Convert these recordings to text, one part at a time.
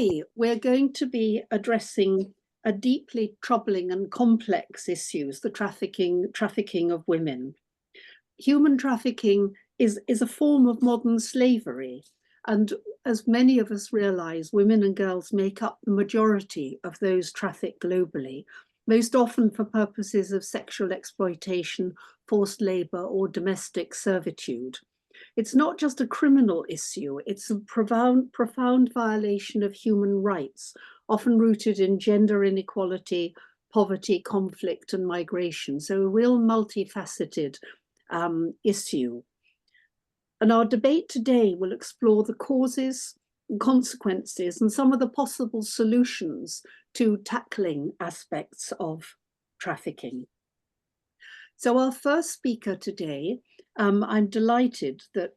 Today, we're going to be addressing a deeply troubling and complex issue, the trafficking of women. Human trafficking is a form of modern slavery. And as many of us realize, women and girls make up the majority of those trafficked globally, most often for purposes of sexual exploitation, forced labor, or domestic servitude. It's not just a criminal issue, it's a profound violation of human rights, often rooted in gender inequality, poverty, conflict, and migration. So a real multifaceted issue. And our debate today will explore the causes and consequences and some of the possible solutions to tackling aspects of trafficking. So our first speaker today, I'm delighted that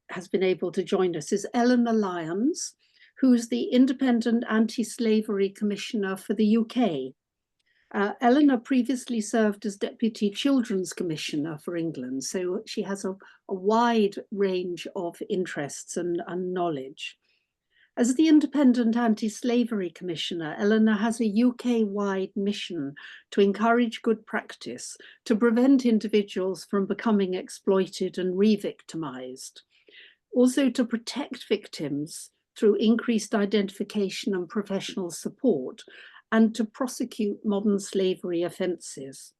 has been able to join us, is Eleanor Lyons, who's the Independent Anti-Slavery Commissioner for the UK. Eleanor previously served as Deputy Children's Commissioner for England, so she has a wide range of interests and knowledge. As the Independent Anti-Slavery Commissioner, Eleanor has a UK-wide mission to encourage good practice to prevent individuals from becoming exploited and re-victimized. Also to protect victims through increased identification and professional support, and to prosecute modern slavery offences.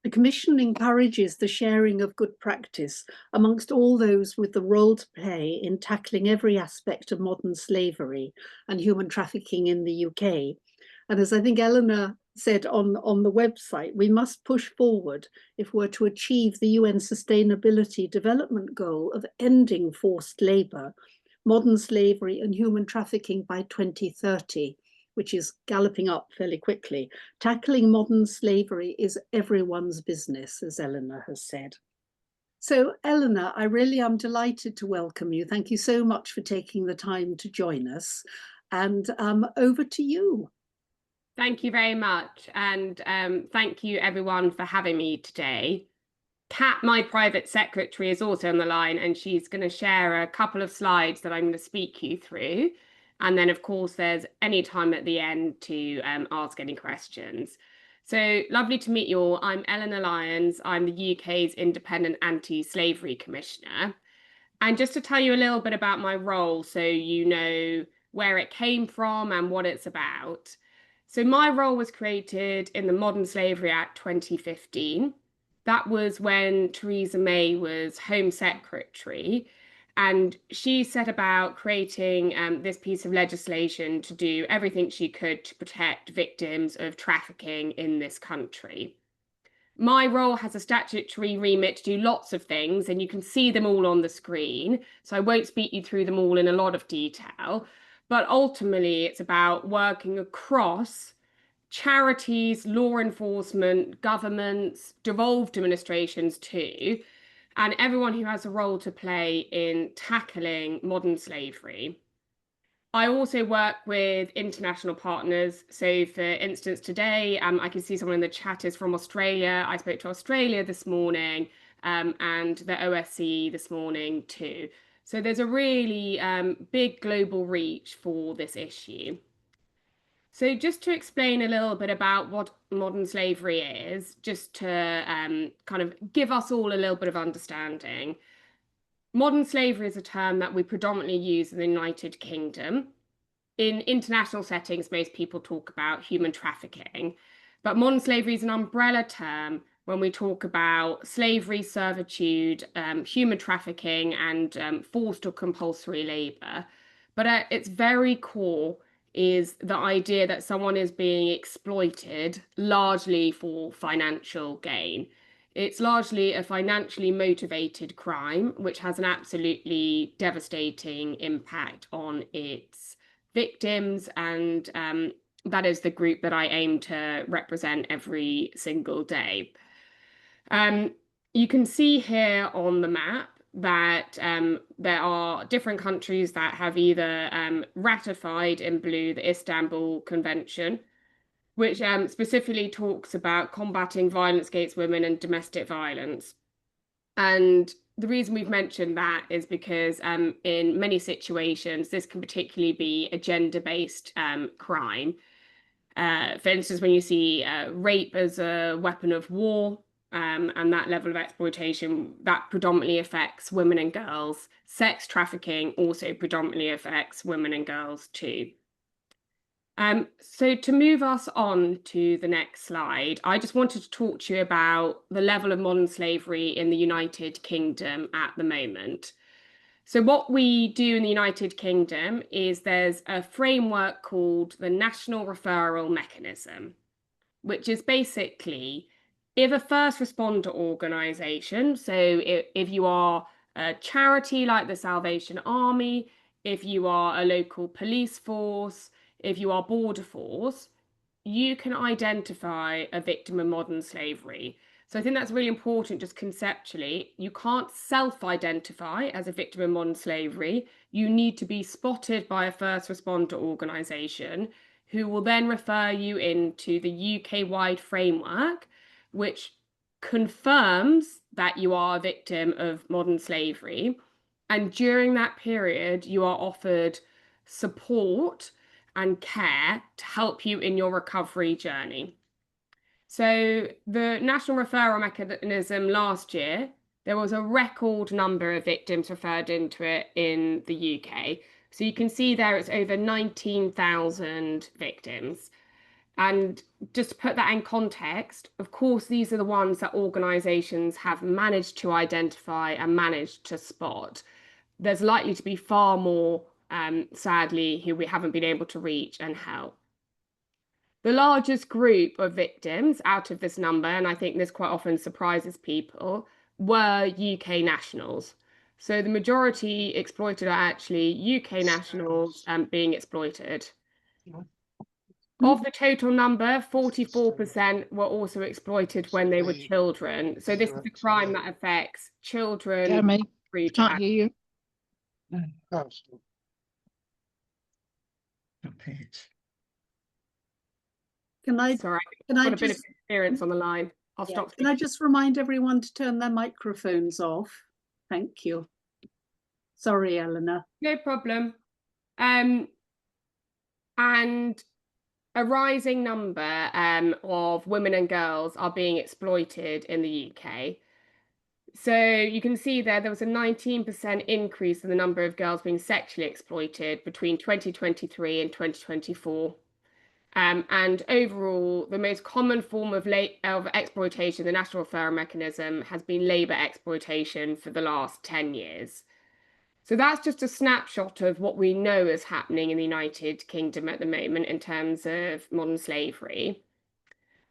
The Commission encourages the sharing of good practice amongst all those with the role to play in tackling every aspect of modern slavery and human trafficking in the UK. And as I think Eleanor said on the website, we must push forward if we're to achieve the UN Sustainability Development Goal of ending forced labour, modern slavery and human trafficking by 2030. Which is galloping up fairly quickly. Tackling modern slavery is everyone's business, as Eleanor has said. So Eleanor, I really am delighted to welcome you. Thank you so much for taking the time to join us. And over to you. Thank you very much. And thank you everyone for having me today. Kat, my private secretary, is also on the line, and she's going to share a couple of slides that I'm going to speak you through. And then, of course, there's any time at the end to ask any questions. So lovely to meet you all. I'm Eleanor Lyons. I'm the UK's Independent Anti-Slavery Commissioner. And just to tell you a little bit about my role, so you know where it came from and what it's about. So my role was created in the Modern Slavery Act 2015. That was when Theresa May was Home Secretary. And she set about creating this piece of legislation to do everything she could to protect victims of trafficking in this country. My role has a statutory remit to do lots of things, and you can see them all on the screen. So I won't speak you through them all in a lot of detail. But ultimately, it's about working across charities, law enforcement, governments, devolved administrations too, and everyone who has a role to play in tackling modern slavery. I also work with international partners. So for instance, today, I can see someone in the chat is from Australia. I spoke to Australia this morning and the OSCE this morning too. So there's a really big global reach for this issue. So just to explain a little bit about what modern slavery is, just to kind of give us all a little bit of understanding. Modern slavery is a term that we predominantly use in the United Kingdom. In international settings, most people talk about human trafficking, but modern slavery is an umbrella term when we talk about slavery, servitude, human trafficking, and forced or compulsory labour. But at its very core, is the idea that someone is being exploited largely for financial gain. It's largely a financially motivated crime, which has an absolutely devastating impact on its victims, and that is the group that I aim to represent every single day. You can see here on the map that there are different countries that have either ratified in blue the Istanbul Convention, which specifically talks about combating violence against women and domestic violence. And the reason we've mentioned that is because in many situations, this can particularly be a gender-based crime. For instance, when you see rape as a weapon of war, and that level of exploitation, that predominantly affects women and girls. Sex trafficking also predominantly affects women and girls too. So to move us on to the next slide, I just wanted to talk to you about the level of modern slavery in the United Kingdom at the moment. So what we do in the United Kingdom is there's a framework called the National Referral Mechanism, which is basically if a first responder organisation, so if you are a charity like the Salvation Army, if you are a local police force, if you are border force, you can identify a victim of modern slavery. So I think that's really important just conceptually. You can't self-identify as a victim of modern slavery. You need to be spotted by a first responder organisation who will then refer you into the UK-wide framework, which confirms that you are a victim of modern slavery. And during that period, you are offered support and care to help you in your recovery journey. So the National Referral Mechanism last year, there was a record number of victims referred into it in the UK. So you can see there it's over 19,000 victims. And just to put that in context, of course, these are the ones that organisations have managed to identify and managed to spot. There's likely to be far more, sadly, who we haven't been able to reach and help. The largest group of victims out of this number, and I think this quite often surprises people, were UK nationals. So the majority exploited are actually UK nationals being exploited. Of the total number, 44% were also exploited when they were children. So this is a crime that affects children. Jeremy, can't hear you. Can I? Sorry, can I've I got a bit of just experience on the line. I'll yeah, stop. Can I just remind everyone to turn their microphones off? Thank you. Sorry, Eleanor. No problem. And a rising number of women and girls are being exploited in the UK. So you can see there was a 19% increase in the number of girls being sexually exploited between 2023 and 2024. And overall, the most common form of exploitation, the National Referral Mechanism, has been labour exploitation for the last 10 years. So that's just a snapshot of what we know is happening in the United Kingdom at the moment in terms of modern slavery.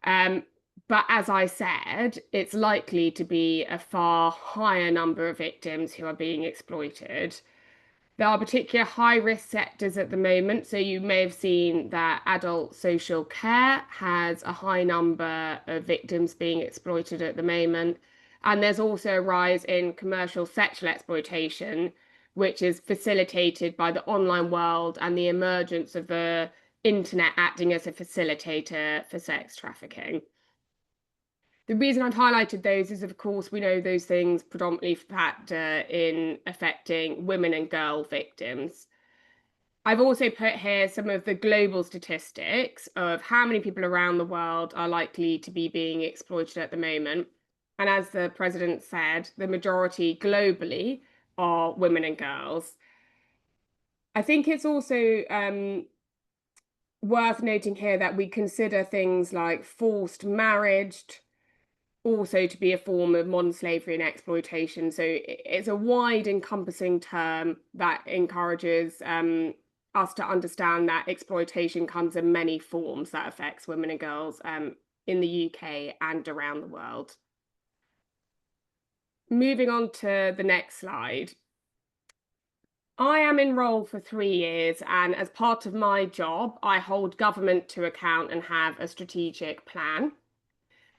But as I said, it's likely to be a far higher number of victims who are being exploited. There are particular high-risk sectors at the moment. So you may have seen that adult social care has a high number of victims being exploited at the moment. And there's also a rise in commercial sexual exploitation, which is facilitated by the online world and the emergence of the internet acting as a facilitator for sex trafficking. The reason I've highlighted those is, of course, we know those things predominantly factor in affecting women and girl victims. I've also put here some of the global statistics of how many people around the world are likely to be being exploited at the moment. And as the president said, the majority globally are women and girls. I think it's also worth noting here that we consider things like forced marriage also to be a form of modern slavery and exploitation. So it's a wide encompassing term that encourages us to understand that exploitation comes in many forms that affects women and girls in the UK and around the world. Moving on to the next slide. I am in role for 3 years, and as part of my job, I hold government to account and have a strategic plan.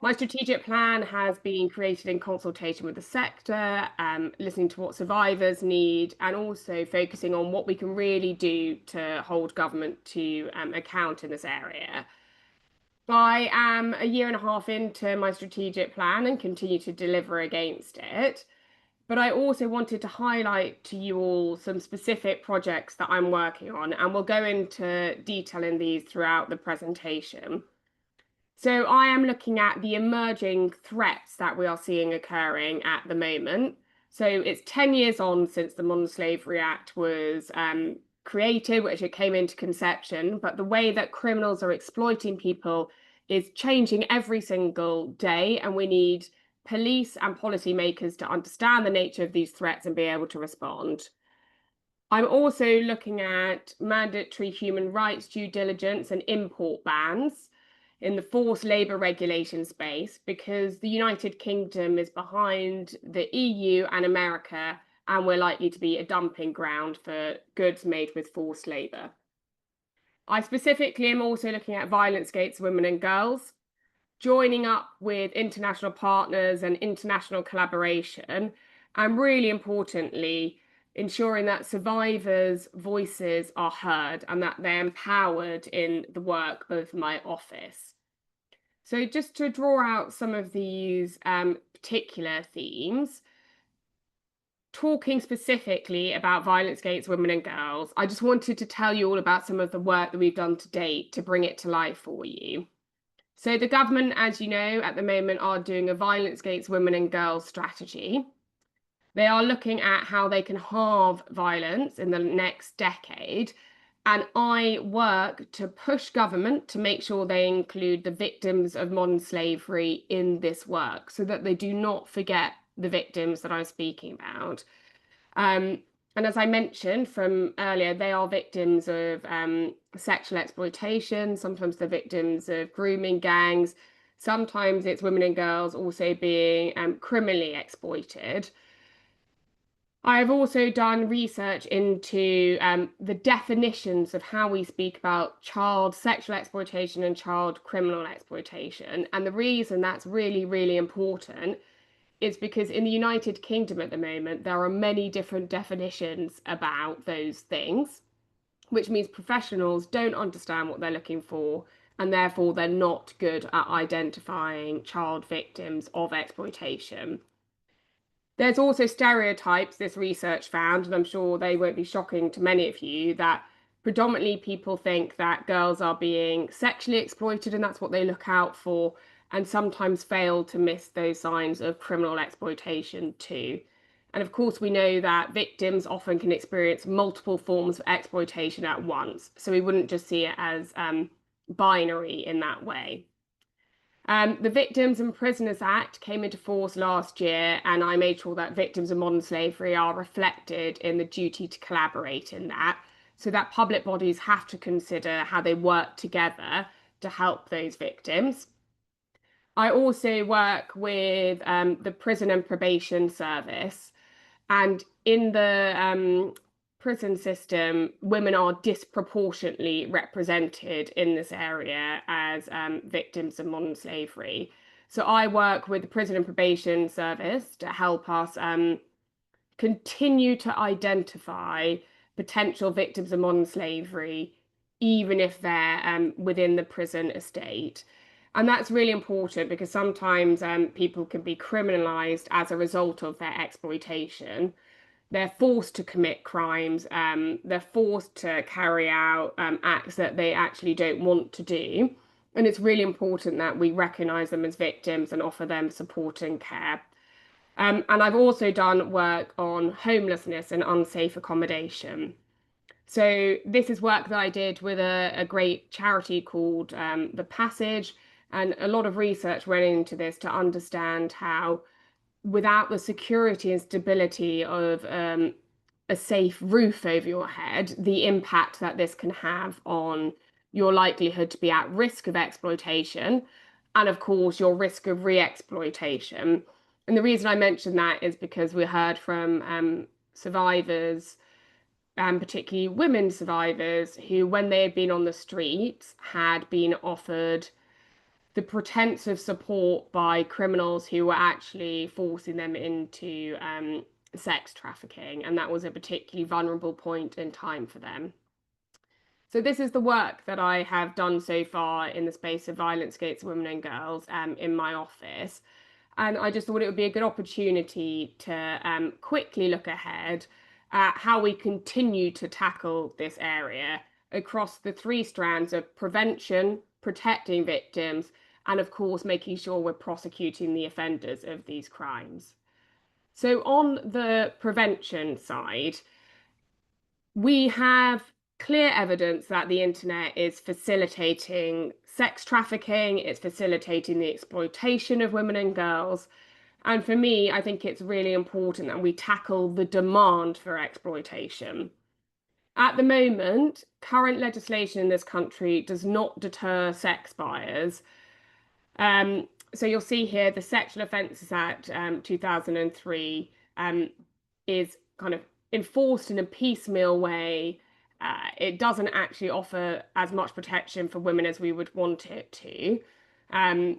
My strategic plan has been created in consultation with the sector, listening to what survivors need, and also focusing on what we can really do to hold government to account in this area. I am a year and a half into my strategic plan and continue to deliver against it. But I also wanted to highlight to you all some specific projects that I'm working on, and we'll go into detail in these throughout the presentation. So I am looking at the emerging threats that we are seeing occurring at the moment. So it's 10 years on since the Modern Slavery Act was created, which it came into conception, but the way that criminals are exploiting people is changing every single day, and we need police and policymakers to understand the nature of these threats and be able to respond. I'm also looking at mandatory human rights due diligence and import bans in the forced labour regulation space, because the United Kingdom is behind the EU and America, and we're likely to be a dumping ground for goods made with forced labour. I specifically am also looking at violence against women and girls, joining up with international partners and international collaboration, and really importantly, ensuring that survivors' voices are heard and that they're empowered in the work of my office. So just to draw out some of these particular themes, talking specifically about violence against women and girls, I just wanted to tell you all about some of the work that we've done to date to bring it to life for you. So the government, as you know, at the moment are doing a violence against women and girls strategy. They are looking at how they can halve violence in the next decade. And I work to push government to make sure they include the victims of modern slavery in this work so that they do not forget the victims that I'm speaking about. And as I mentioned from earlier, they are victims of sexual exploitation. Sometimes they're victims of grooming gangs. Sometimes it's women and girls also being criminally exploited. I've also done research into the definitions of how we speak about child sexual exploitation and child criminal exploitation. And the reason that's really, really important is because in the United Kingdom at the moment, there are many different definitions about those things, which means professionals don't understand what they're looking for, and therefore they're not good at identifying child victims of exploitation. There's also stereotypes this research found, and I'm sure they won't be shocking to many of you, that predominantly people think that girls are being sexually exploited and that's what they look out for, and sometimes fail to miss those signs of criminal exploitation too. And of course, we know that victims often can experience multiple forms of exploitation at once, so we wouldn't just see it as binary in that way. The Victims and Prisoners Act came into force last year, and I made sure that victims of modern slavery are reflected in the duty to collaborate in that, so that public bodies have to consider how they work together to help those victims. I also work with the Prison and Probation Service, and in the prison system, women are disproportionately represented in this area as victims of modern slavery. So I work with the Prison and Probation Service to help us continue to identify potential victims of modern slavery, even if they're within the prison estate. And that's really important because sometimes people can be criminalized as a result of their exploitation. They're forced to commit crimes. They're forced to carry out acts that they actually don't want to do. And it's really important that we recognize them as victims and offer them support and care. And I've also done work on homelessness and unsafe accommodation. So this is work that I did with a great charity called The Passage, and a lot of research went into this to understand how, without the security and stability of a safe roof over your head, the impact that this can have on your likelihood to be at risk of exploitation, and of course your risk of re-exploitation. And the reason I mention that is because we heard from survivors, particularly women survivors, who, when they had been on the streets, had been offered the pretense of support by criminals who were actually forcing them into sex trafficking, and that was a particularly vulnerable point in time for them. So this is the work that I have done so far in the space of violence against women and girls in my office. And I just thought it would be a good opportunity to quickly look ahead at how we continue to tackle this area across the three strands of prevention, protecting victims, and of course, making sure we're prosecuting the offenders of these crimes. So on the prevention side, we have clear evidence that the internet is facilitating sex trafficking, it's facilitating the exploitation of women and girls. And for me, I think it's really important that we tackle the demand for exploitation. At the moment, current legislation in this country does not deter sex buyers. So you'll see here the Sexual Offences Act 2003 is kind of enforced in a piecemeal way. It doesn't actually offer as much protection for women as we would want it to. And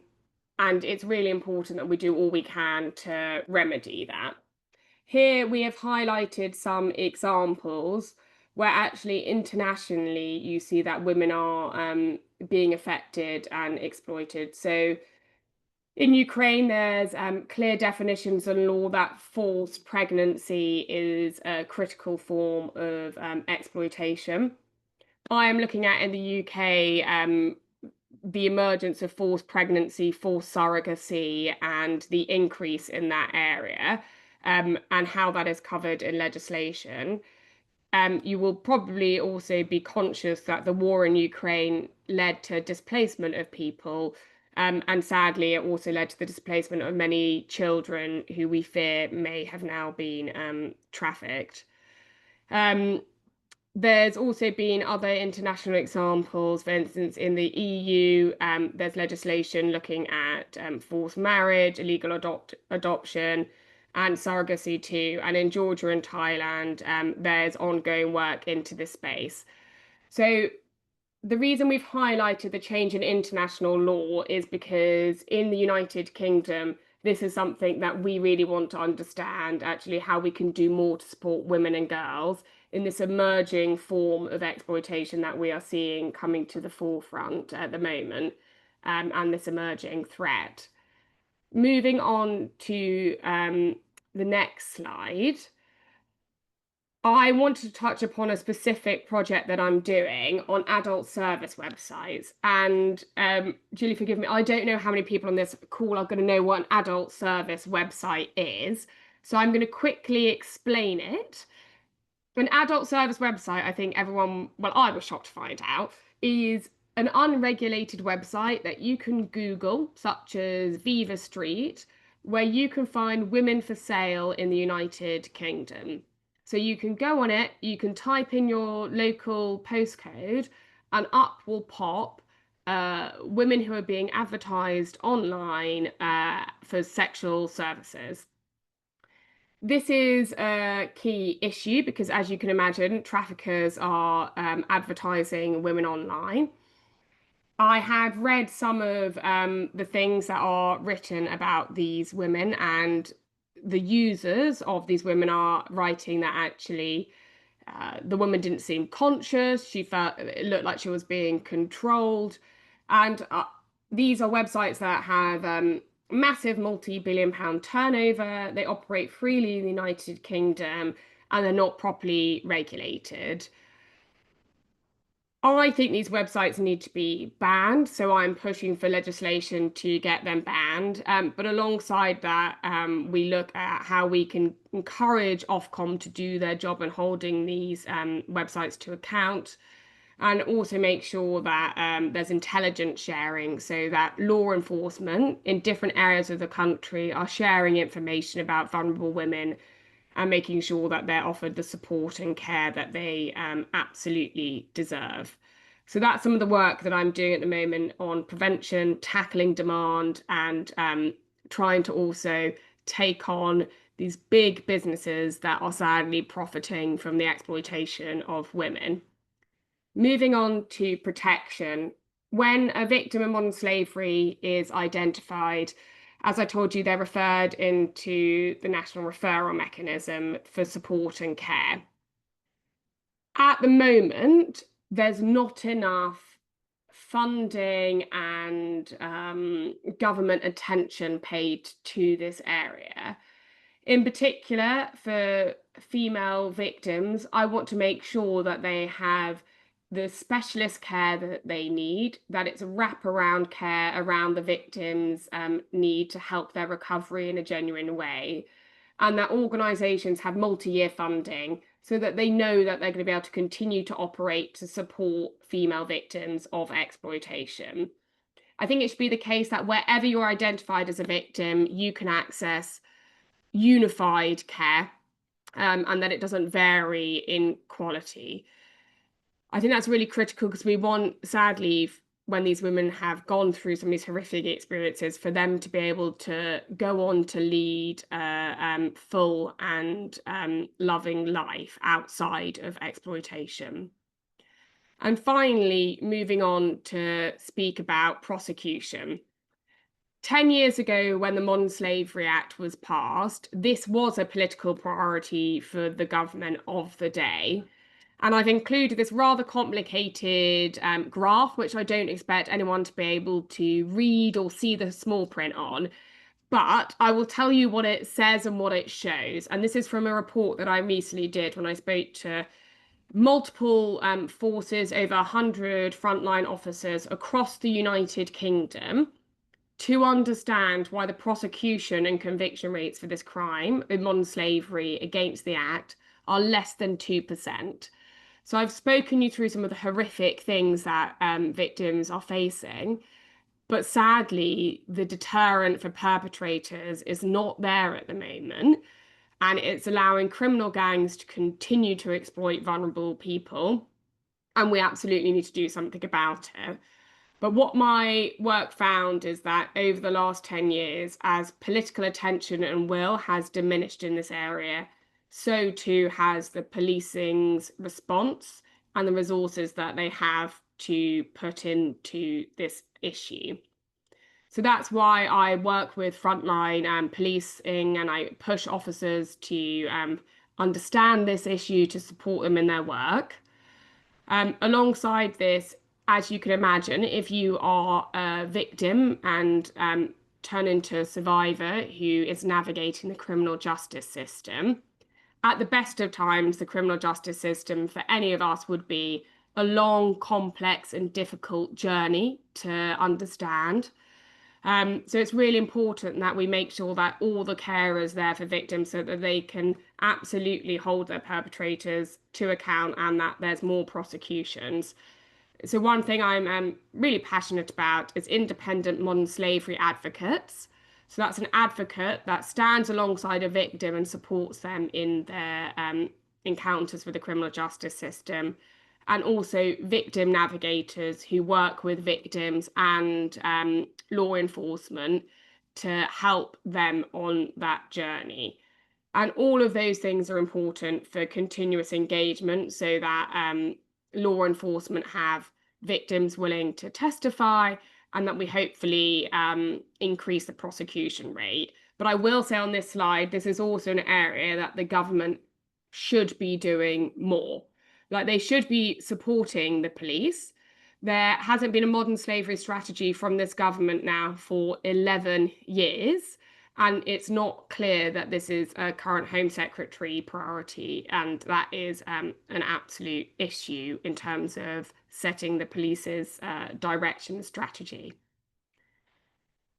it's really important that we do all we can to remedy that. Here we have highlighted some examples where actually internationally you see that women are being affected and exploited. So in Ukraine, there's clear definitions in law that forced pregnancy is a critical form of exploitation. I am looking at in the UK the emergence of forced pregnancy, forced surrogacy, and the increase in that area, and how that is covered in legislation. You will probably also be conscious that the war in Ukraine led to displacement of people, and sadly, it also led to the displacement of many children who we fear may have now been trafficked. There's also been other international examples. For instance, in the EU, there's legislation looking at forced marriage, illegal adoption, and surrogacy too. And in Georgia and Thailand, there's ongoing work into this space. So the reason we've highlighted the change in international law is because in the United Kingdom, this is something that we really want to understand, actually, how we can do more to support women and girls in this emerging form of exploitation that we are seeing coming to the forefront at the moment, and this emerging threat. Moving on to the next slide, I wanted to touch upon a specific project that I'm doing on adult service websites. And Julie, forgive me, I don't know how many people on this call are going to know what an adult service website is. So I'm going to quickly explain it. An adult service website, I think everyone, well, I was shocked to find out, is an unregulated website that you can Google, such as Viva Street, where you can find women for sale in the United Kingdom. So you can go on it, you can type in your local postcode, and up will pop women who are being advertised online for sexual services. This is a key issue because, as you can imagine, traffickers are advertising women online. I have read some of the things that are written about these women, and the users of these women are writing that actually the woman didn't seem conscious. She felt it looked like she was being controlled. And these are websites that have massive multi-billion-pound turnover. They operate freely in the United Kingdom and they're not properly regulated. I think these websites need to be banned, so I'm pushing for legislation to get them banned. But alongside that, we look at how we can encourage Ofcom to do their job in holding these websites to account, and also make sure that there's intelligence sharing so that law enforcement in different areas of the country are sharing information about vulnerable women and making sure that they're offered the support and care that they absolutely deserve. So that's some of the work that I'm doing at the moment on prevention, tackling demand, and trying to also take on these big businesses that are sadly profiting from the exploitation of women. Moving on to protection. When a victim of modern slavery is identified, as I told you, they're referred into the National Referral Mechanism for support and care. At the moment, there's not enough funding and government attention paid to this area. In particular, for female victims, I want to make sure that they have the specialist care that they need, that it's a wraparound care around the victims' need to help their recovery in a genuine way, and that organisations have multi-year funding so that they know that they're going to be able to continue to operate to support female victims of exploitation. I think it should be the case that wherever you're identified as a victim, you can access unified care, and that it doesn't vary in quality. I think that's really critical because we want, sadly, when these women have gone through some of these horrific experiences, for them to be able to go on to lead a full and loving life outside of exploitation. And finally, moving on to speak about prosecution. 10 years ago, when the Modern Slavery Act was passed, this was a political priority for the government of the day. And I've included this rather complicated graph, which I don't expect anyone to be able to read or see the small print on. But I will tell you what it says and what it shows. And this is from a report that I recently did when I spoke to multiple forces, over 100 frontline officers across the United Kingdom, to understand why the prosecution and conviction rates for this crime in modern slavery against the Act are less than 2%. So I've spoken you through some of the horrific things that victims are facing, but sadly, the deterrent for perpetrators is not there at the moment, and it's allowing criminal gangs to continue to exploit vulnerable people, and we absolutely need to do something about it. But what my work found is that over the last 10 years, as political attention and will has diminished in this area, so too has the policing's response and the resources that they have to put into this issue. So that's why I work with frontline policing, and I push officers to understand this issue to support them in their work. Alongside this, as you can imagine, if you are a victim and turn into a survivor who is navigating the criminal justice system, at the best of times, the criminal justice system for any of us would be a long, complex and difficult journey to understand. So it's really important that we make sure that all the care is there for victims so that they can absolutely hold their perpetrators to account and that there's more prosecutions. So one thing I'm really passionate about is independent modern slavery advocates. So that's an advocate that stands alongside a victim and supports them in their encounters with the criminal justice system, and also victim navigators who work with victims and law enforcement to help them on that journey. And all of those things are important for continuous engagement so that law enforcement have victims willing to testify, and that we hopefully increase the prosecution rate. But I will say on this slide, this is also an area that the government should be doing more. Like, they should be supporting the police. There hasn't been a modern slavery strategy from this government now for 11 years. And it's not clear that this is a current Home Secretary priority. And that is an absolute issue in terms of setting the police's direction strategy.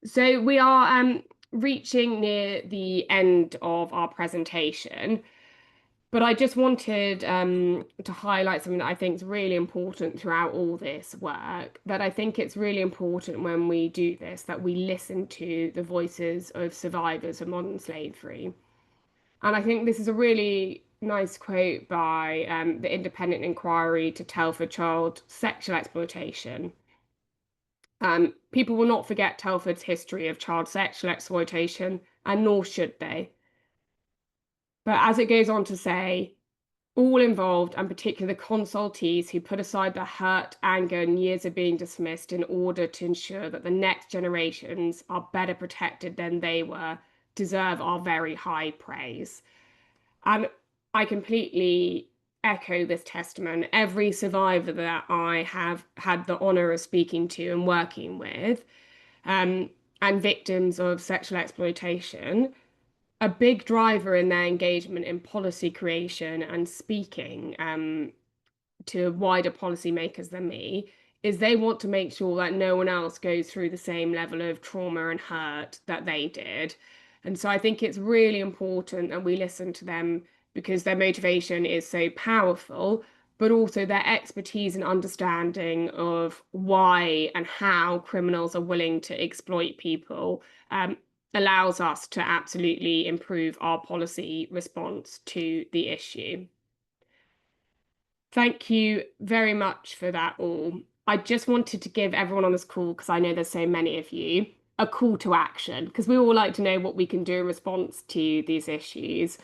So we are reaching near the end of our presentation. But I just wanted to highlight something that I think is really important throughout all this work, that I think it's really important when we do this, that we listen to the voices of survivors of modern slavery. And I think this is a really nice quote by the Independent Inquiry to Telford Child Sexual Exploitation. People will not forget Telford's history of child sexual exploitation, and nor should they. But as it goes on to say, all involved, and particularly the consultees who put aside their hurt, anger, and years of being dismissed in order to ensure that the next generations are better protected than they were, deserve our very high praise. And I completely echo this testament. Every survivor that I have had the honour of speaking to and working with, and victims of sexual exploitation, a big driver in their engagement in policy creation and speaking to wider policymakers than me is they want to make sure that no one else goes through the same level of trauma and hurt that they did. And so I think it's really important that we listen to them, because their motivation is so powerful, but also their expertise and understanding of why and how criminals are willing to exploit people allows us to absolutely improve our policy response to the issue. Thank you very much for that all. I just wanted to give everyone on this call, because I know there's so many of you, a call to action, because we all like to know what we can do in response to these issues.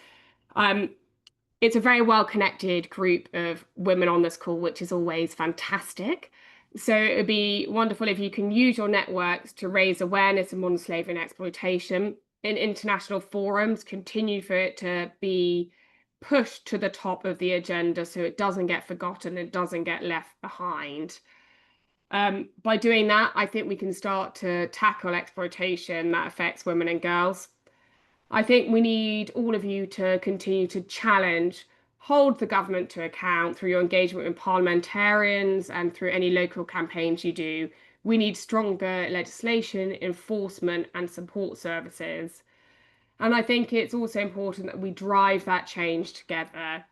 It's a very well-connected group of women on this call, which is always fantastic. So it would be wonderful if you can use your networks to raise awareness of modern slavery and exploitation in international forums, continue for it to be pushed to the top of the agenda so it doesn't get forgotten, it doesn't get left behind. By doing that, I think we can start to tackle exploitation that affects women and girls. I think we need all of you to continue to challenge, hold the government to account through your engagement with parliamentarians and through any local campaigns you do. We need stronger legislation, enforcement, and support services. And I think it's also important that we drive that change together,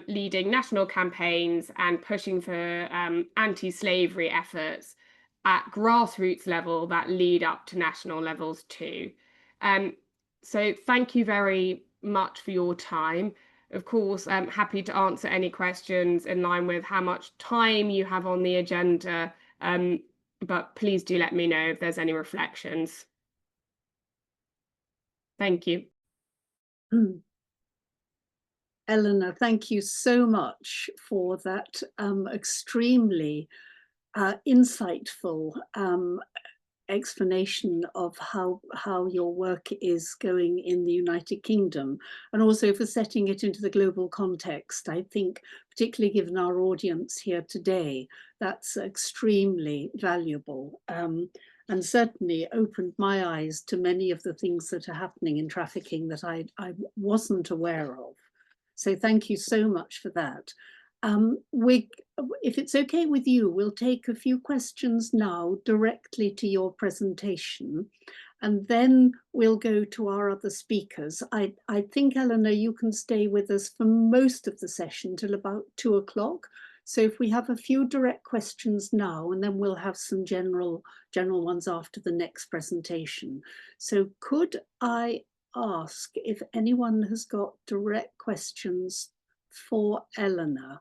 leading national campaigns and pushing for anti-slavery efforts at grassroots level that lead up to national levels too. So thank you very much for your time. Of course, I'm happy to answer any questions in line with how much time you have on the agenda, but please do let me know if there's any reflections. Thank you. Eleanor, thank you so much for that extremely insightful explanation of how your work is going in the United Kingdom, and also for setting it into the global context. I think, particularly given our audience here today, that's extremely valuable, and certainly opened my eyes to many of the things that are happening in trafficking that I wasn't aware of. So thank you so much for that. If it's okay with you, we'll take a few questions now directly to your presentation, and then we'll go to our other speakers. I think, Eleanor, you can stay with us for most of the session till about 2 o'clock. So if we have a few direct questions now, and then we'll have some general ones after the next presentation. So could I ask if anyone has got direct questions for Eleanor?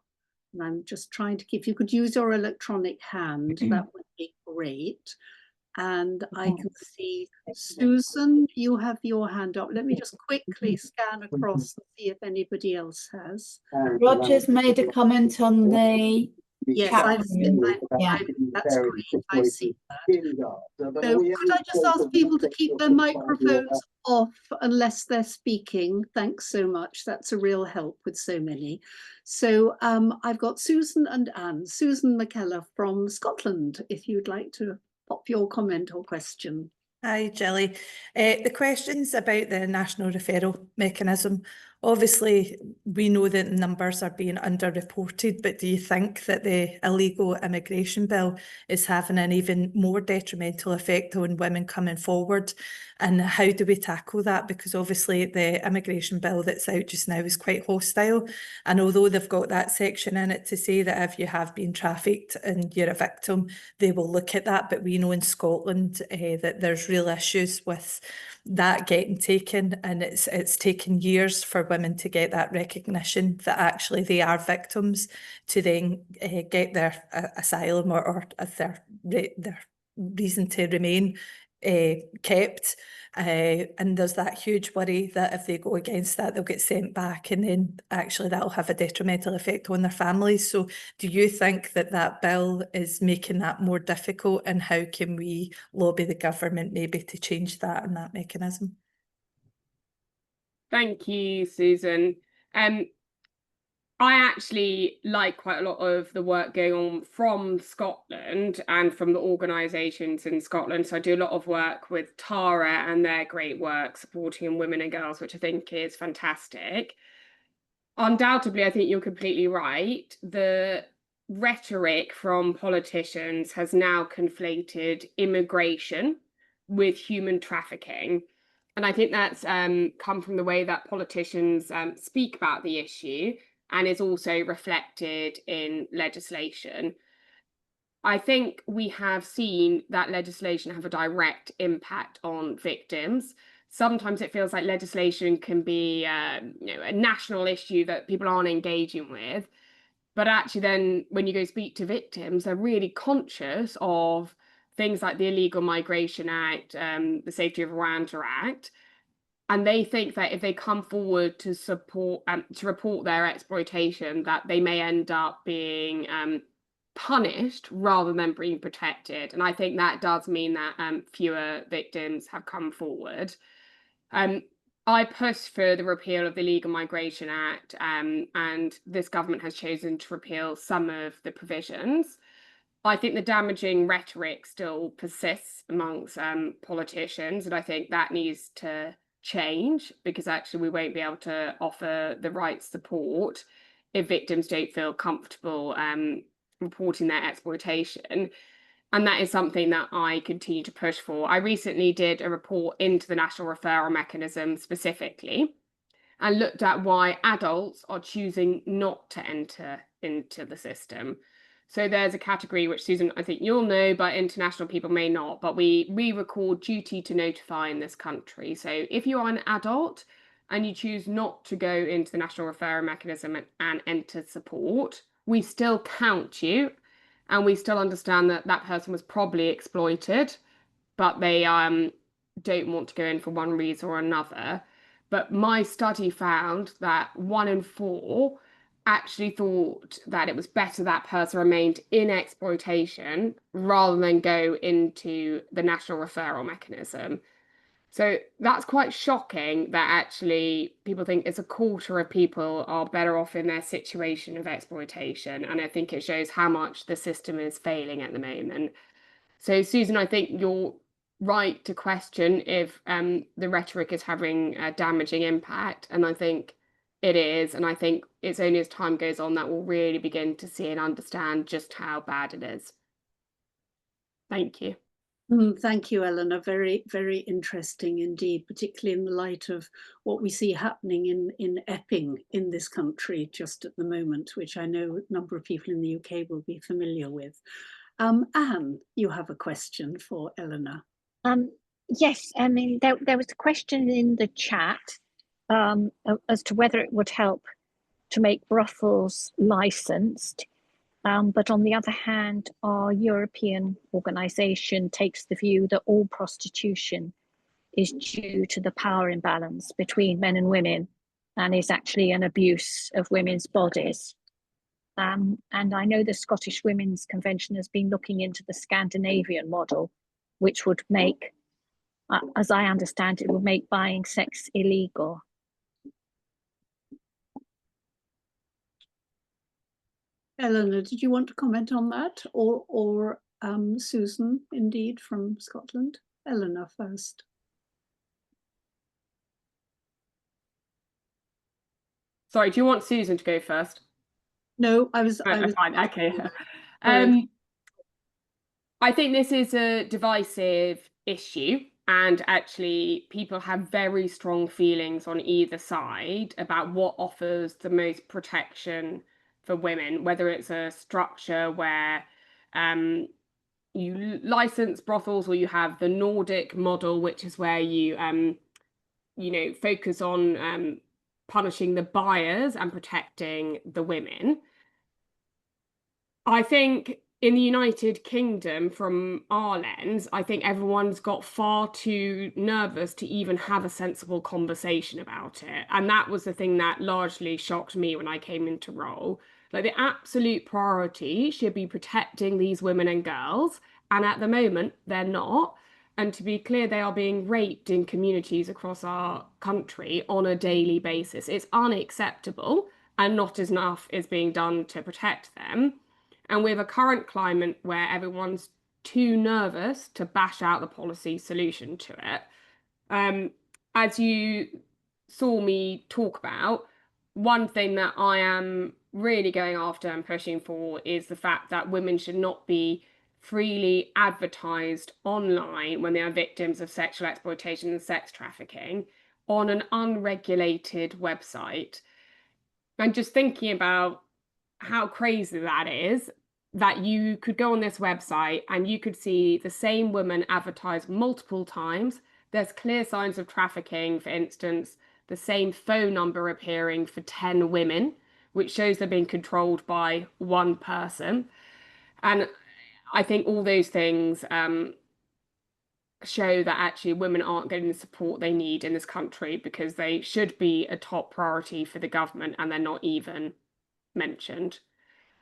And I'm just trying to, if you could use your electronic hand, that would be great. And I can see Susan, you have your hand up. Let me just quickly scan across and see if anybody else has. Roger's made a comment on the Yes, I've seen that. Yeah, that's great. I see that. So could I just ask people to keep their microphones off unless they're speaking? Thanks so much. That's a real help with so many. So I've got Susan and Anne. Susan McKellar from Scotland, if you'd like to pop your comment or question. Hi, Gilly. The question's about the national referral mechanism. Obviously, we know that numbers are being underreported, but do you think that the illegal immigration bill is having an even more detrimental effect on women coming forward? And how do we tackle that? Because obviously the immigration bill that's out just now is quite hostile. And although they've got that section in it to say that if you have been trafficked and you're a victim, they will look at that. But we know in Scotland that there's real issues with that getting taken, and it's taken years for women to get that recognition that actually they are victims, to then get their asylum or their reason to remain kept. And there's that huge worry that if they go against that, they'll get sent back, and then actually that'll have a detrimental effect on their families. So do you think that that bill is making that more difficult, and how can we lobby the government maybe to change that and that mechanism? Thank you, Susan. I actually like quite a lot of the work going on from Scotland and from the organisations in Scotland. So I do a lot of work with Tara and their great work supporting women and girls, which I think is fantastic. Undoubtedly, I think you're completely right. The rhetoric from politicians has now conflated immigration with human trafficking. And I think that's come from the way that politicians speak about the issue, and is also reflected in legislation. I think we have seen that legislation have a direct impact on victims. Sometimes it feels like legislation can be a national issue that people aren't engaging with. But actually then when you go speak to victims, they're really conscious of things like the Illegal Migration Act, the Safety of Rwanda Act. And they think that if they come forward to support, to report their exploitation, that they may end up being punished rather than being protected. And I think that does mean that fewer victims have come forward. I pushed for the repeal of the Illegal Migration Act, and this government has chosen to repeal some of the provisions. I think the damaging rhetoric still persists amongst politicians, and I think that needs to change, because actually we won't be able to offer the right support if victims don't feel comfortable reporting their exploitation. And that is something that I continue to push for. I recently did a report into the National Referral Mechanism specifically, and looked at why adults are choosing not to enter into the system. So there's a category which, Susan, I think you'll know, but international people may not, but we record duty to notify in this country. So if you are an adult and you choose not to go into the National Referral Mechanism and enter support, we still count you, and we still understand that that person was probably exploited, but they don't want to go in for one reason or another. But my study found that 1 in 4 actually thought that it was better that person remained in exploitation rather than go into the National Referral Mechanism. So that's quite shocking that actually people think it's a quarter of people are better off in their situation of exploitation. And I think it shows how much the system is failing at the moment. So, Susan, I think you're right to question if the rhetoric is having a damaging impact. And I think it is. And I think it's only as time goes on that we'll really begin to see and understand just how bad it is. Thank you. Thank you, Eleanor. Very, very interesting indeed, particularly in the light of what we see happening in Epping in this country just at the moment, which I know a number of people in the UK will be familiar with. Anne, you have a question for Eleanor. Yes, I mean, there was a question in the chat as to whether it would help to make brothels licensed. But on the other hand, our European organisation takes the view that all prostitution is due to the power imbalance between men and women, and is actually an abuse of women's bodies. And I know the Scottish Women's Convention has been looking into the Scandinavian model, which would make, as I understand it, would make buying sex illegal. Eleanor, did you want to comment on that, or Susan, indeed, from Scotland? Eleanor first. Sorry, do you want Susan to go first? No, I was fine. Okay. I think this is a divisive issue, and actually people have very strong feelings on either side about what offers the most protection for women, whether it's a structure where you license brothels, or you have the Nordic model, which is where you focus on punishing the buyers and protecting the women. I think in the United Kingdom, from our lens, I think everyone's got far too nervous to even have a sensible conversation about it. And that was the thing that largely shocked me when I came into role. Like, the absolute priority should be protecting these women and girls. And at the moment, they're not. And to be clear, they are being raped in communities across our country on a daily basis. It's unacceptable. and not enough is being done to protect them. And with a current climate where everyone's too nervous to bash out the policy solution to it, as you saw me talk about, one thing that I am really going after and pushing for is the fact that women should not be freely advertised online when they are victims of sexual exploitation and sex trafficking on an unregulated website. And just thinking about how crazy that is, that you could go on this website and you could see the same woman advertised multiple times. There's clear signs of trafficking, for instance, the same phone number appearing for 10 women, which shows they're being controlled by one person. And I think all those things show that actually women aren't getting the support they need in this country, because they should be a top priority for the government and they're not even mentioned.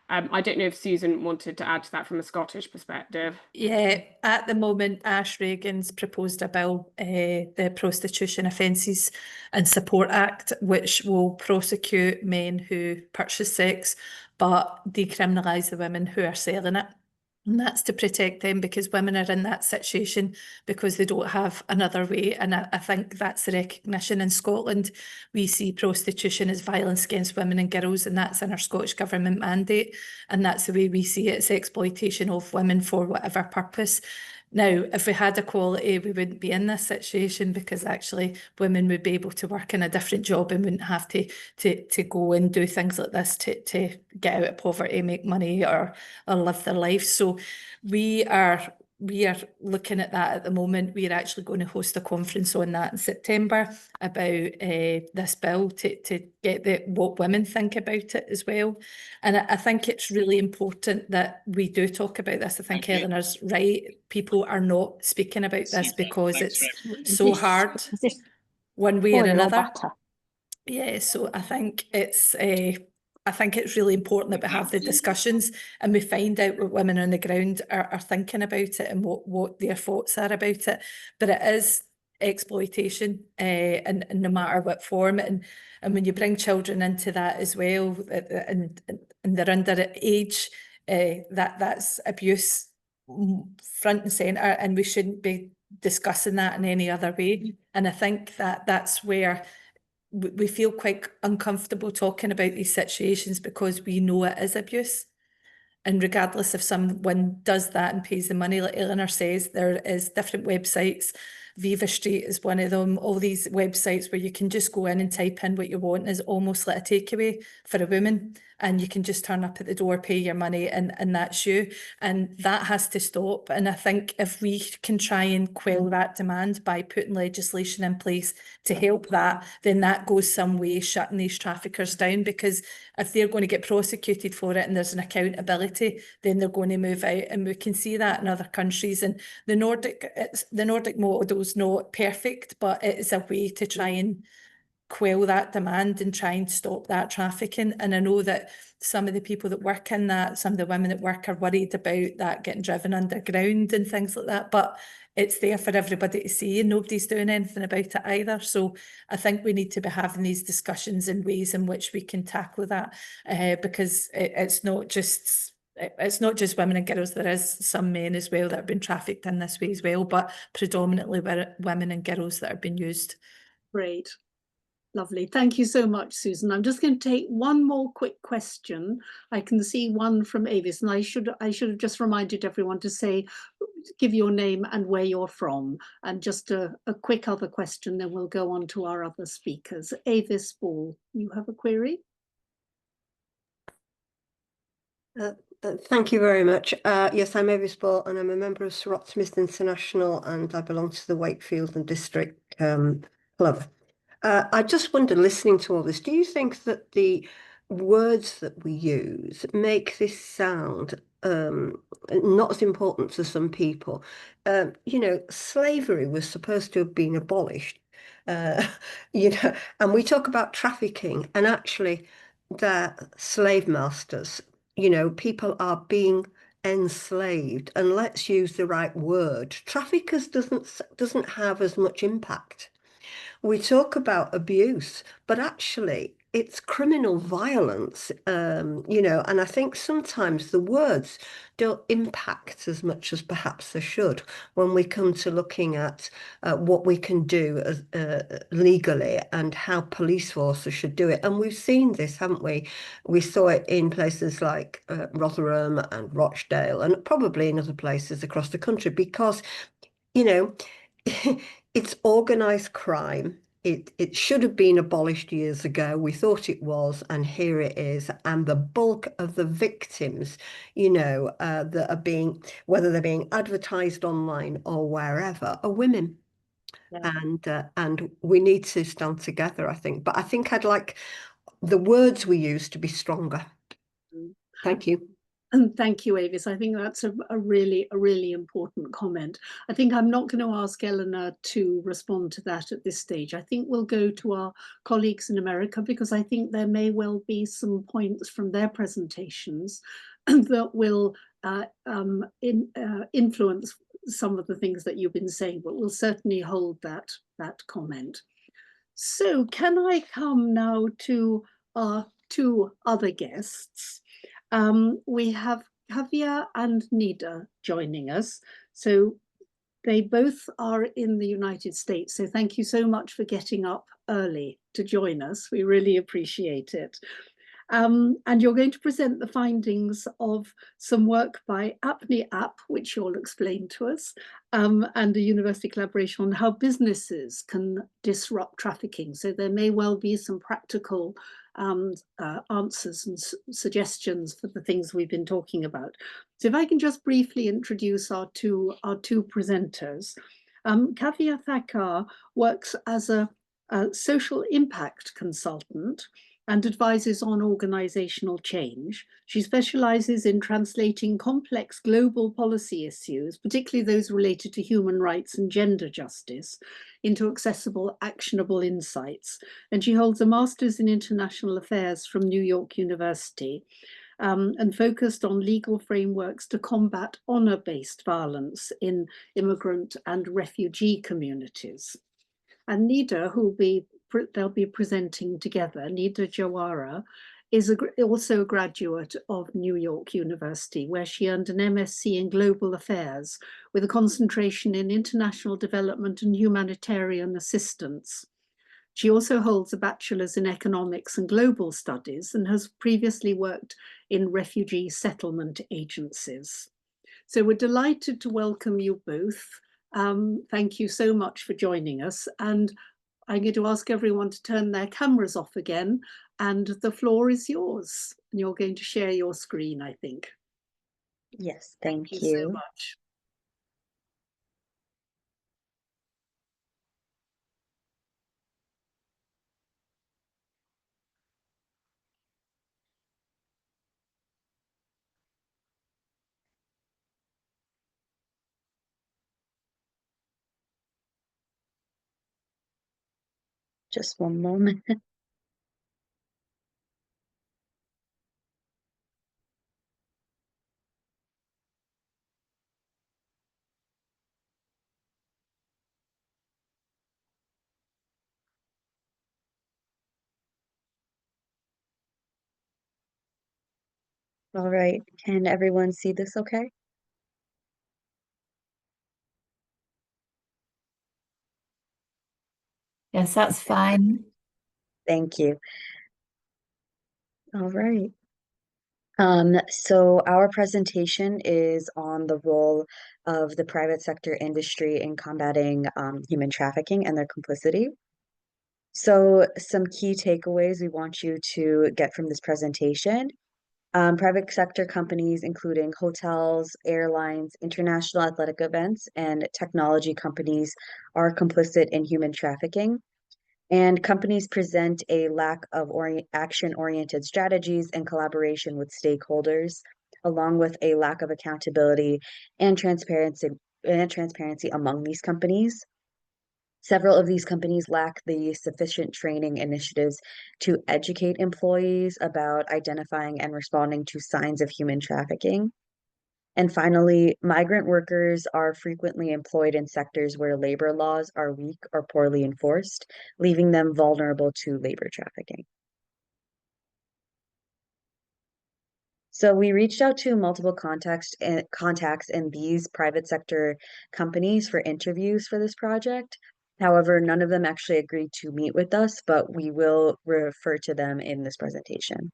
I don't know if Susan wanted to add to that from a Scottish perspective. Yeah, at the moment, Ash Regan's proposed a bill, the Prostitution Offences and Support Act, which will prosecute men who purchase sex, but decriminalise the women who are selling it. And that's to protect them, because women are in that situation because they don't have another way. And I think that's the recognition. In Scotland, we see prostitution as violence against women and girls, and that's in our Scottish Government mandate. And that's the way we see it. It's exploitation of women for whatever purpose. Now, if we had equality, we wouldn't be in this situation, because actually women would be able to work in a different job and wouldn't have to go and do things like this to get out of poverty, make money, or live their life. So we are looking at that at the moment. We are actually going to host a conference on that in September about this bill to get what women think about it as well. And I think it's really important that we do talk about this. I think Eleanor's right. People are not speaking about this because it's so hard one way or another. Yeah, so I think it's really important that we have the discussions and we find out what women on the ground are thinking about it and what their thoughts are about it. But it is exploitation, and no matter what form. And when you bring children into that as well, and they're under age, that's abuse front and centre, and we shouldn't be discussing that in any other way. And I think that's where we feel quite uncomfortable talking about these situations, because we know it is abuse. And regardless if someone does that and pays the money, like Eleanor says, there is different websites. Viva Street is one of them. All these websites where you can just go in and type in what you want is almost like a takeaway for a woman. And you can just turn up at the door, pay your money, and that's you. And that has to stop. And I think if we can try and quell that demand by putting legislation in place to help that, then that goes some way shutting these traffickers down. Because if they're going to get prosecuted for it and there's an accountability, then they're going to move out. And we can see that in other countries. And the Nordic model is not perfect, but it is a way to try and quell that demand and try and stop that trafficking. And I know that some of the people that work in that, some of the women that work, are worried about that getting driven underground and things like that, but it's there for everybody to see and nobody's doing anything about it either. So I think we need to be having these discussions in ways in which we can tackle that, because it's not just women and girls. There is some men as well that have been trafficked in this way as well, but predominantly women and girls that have been used. Great. Lovely. Thank you so much, Susan. I'm just going to take one more quick question. I can see one from Avis, and I should have just reminded everyone to give your name and where you're from. And just a quick other question, then we'll go on to our other speakers. Avis Ball, you have a query? Thank you very much. Yes, I'm Avis Ball, and I'm a member of Sir Rot Smith International, and I belong to the Wakefield and District Club. I just wonder, listening to all this, do you think that the words that we use make this sound not as important to some people? You know, slavery was supposed to have been abolished, you know, and we talk about trafficking, and actually they're slave masters. You know, people are being enslaved, and let's use the right word. Traffickers doesn't have as much impact. We talk about abuse, but actually it's criminal violence, you know, and I think sometimes the words don't impact as much as perhaps they should when we come to looking at what we can do as, legally and how police forces should do it. And we've seen this, haven't we? We saw it in places like Rotherham and Rochdale, and probably in other places across the country, because, you know, it's organised crime. It should have been abolished years ago. We thought it was, and here it is. And the bulk of the victims, you know, that are being, whether they're being advertised online or wherever, are women. Yeah. And we need to stand together, I think. But I think I'd like the words we use to be stronger. Thank you. And thank you, Avis. I think that's a really important comment. I think I'm not going to ask Eleanor to respond to that at this stage. I think we'll go to our colleagues in America, because I think there may well be some points from their presentations that will influence some of the things that you've been saying, but we'll certainly hold that comment. So can I come now to our two other guests? We have Javier and Nida joining us. So they both are in the United States. So thank you so much for getting up early to join us. We really appreciate it. And you're going to present the findings of some work by Apne Aap, which you'll explain to us, and a university collaboration on how businesses can disrupt trafficking. So there may well be some practical answers and suggestions for the things we've been talking about. So if I can just briefly introduce our two presenters. Kavya Thakkar works as a social impact consultant and advises on organizational change. She specializes in translating complex global policy issues, particularly those related to human rights and gender justice, into accessible, actionable insights. And she holds a master's in international affairs from New York University, and focused on legal frameworks to combat honor-based violence in immigrant and refugee communities. And Nida, they'll be presenting together, Nida Jawara, is also a graduate of New York University, where she earned an MSc in Global Affairs with a concentration in international development and humanitarian assistance. She also holds a bachelor's in economics and global studies and has previously worked in refugee settlement agencies. So we're delighted to welcome you both. Thank you so much for joining us. And I'm going to ask everyone to turn their cameras off again, and the floor is yours. And you're going to share your screen, I think. Yes, thank you so much. Just one moment. All right, can everyone see this okay? Yes, that's fine. Thank you. All right. So our presentation is on the role of the private sector industry in combating human trafficking and their complicity. So some key takeaways we want you to get from this presentation. Private sector companies, including hotels, airlines, international athletic events, and technology companies, are complicit in human trafficking. And companies present a lack of action-oriented strategies and collaboration with stakeholders, along with a lack of accountability and transparency among these companies. Several of these companies lack the sufficient training initiatives to educate employees about identifying and responding to signs of human trafficking. And finally, migrant workers are frequently employed in sectors where labor laws are weak or poorly enforced, leaving them vulnerable to labor trafficking. So we reached out to multiple contacts in these private sector companies for interviews for this project. However, none of them actually agreed to meet with us, but we will refer to them in this presentation.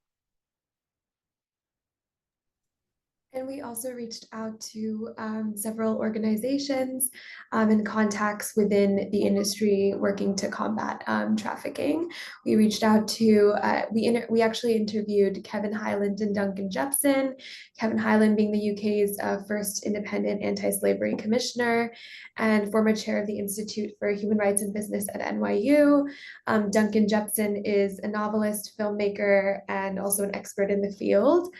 And we also reached out to several organizations and contacts within the industry working to combat trafficking. We reached out to, we actually interviewed Kevin Hyland and Duncan Jepson, Kevin Hyland being the UK's first independent anti-slavery commissioner and former chair of the Institute for Human Rights and Business at NYU. Duncan Jepson is a novelist, filmmaker, and also an expert in the field.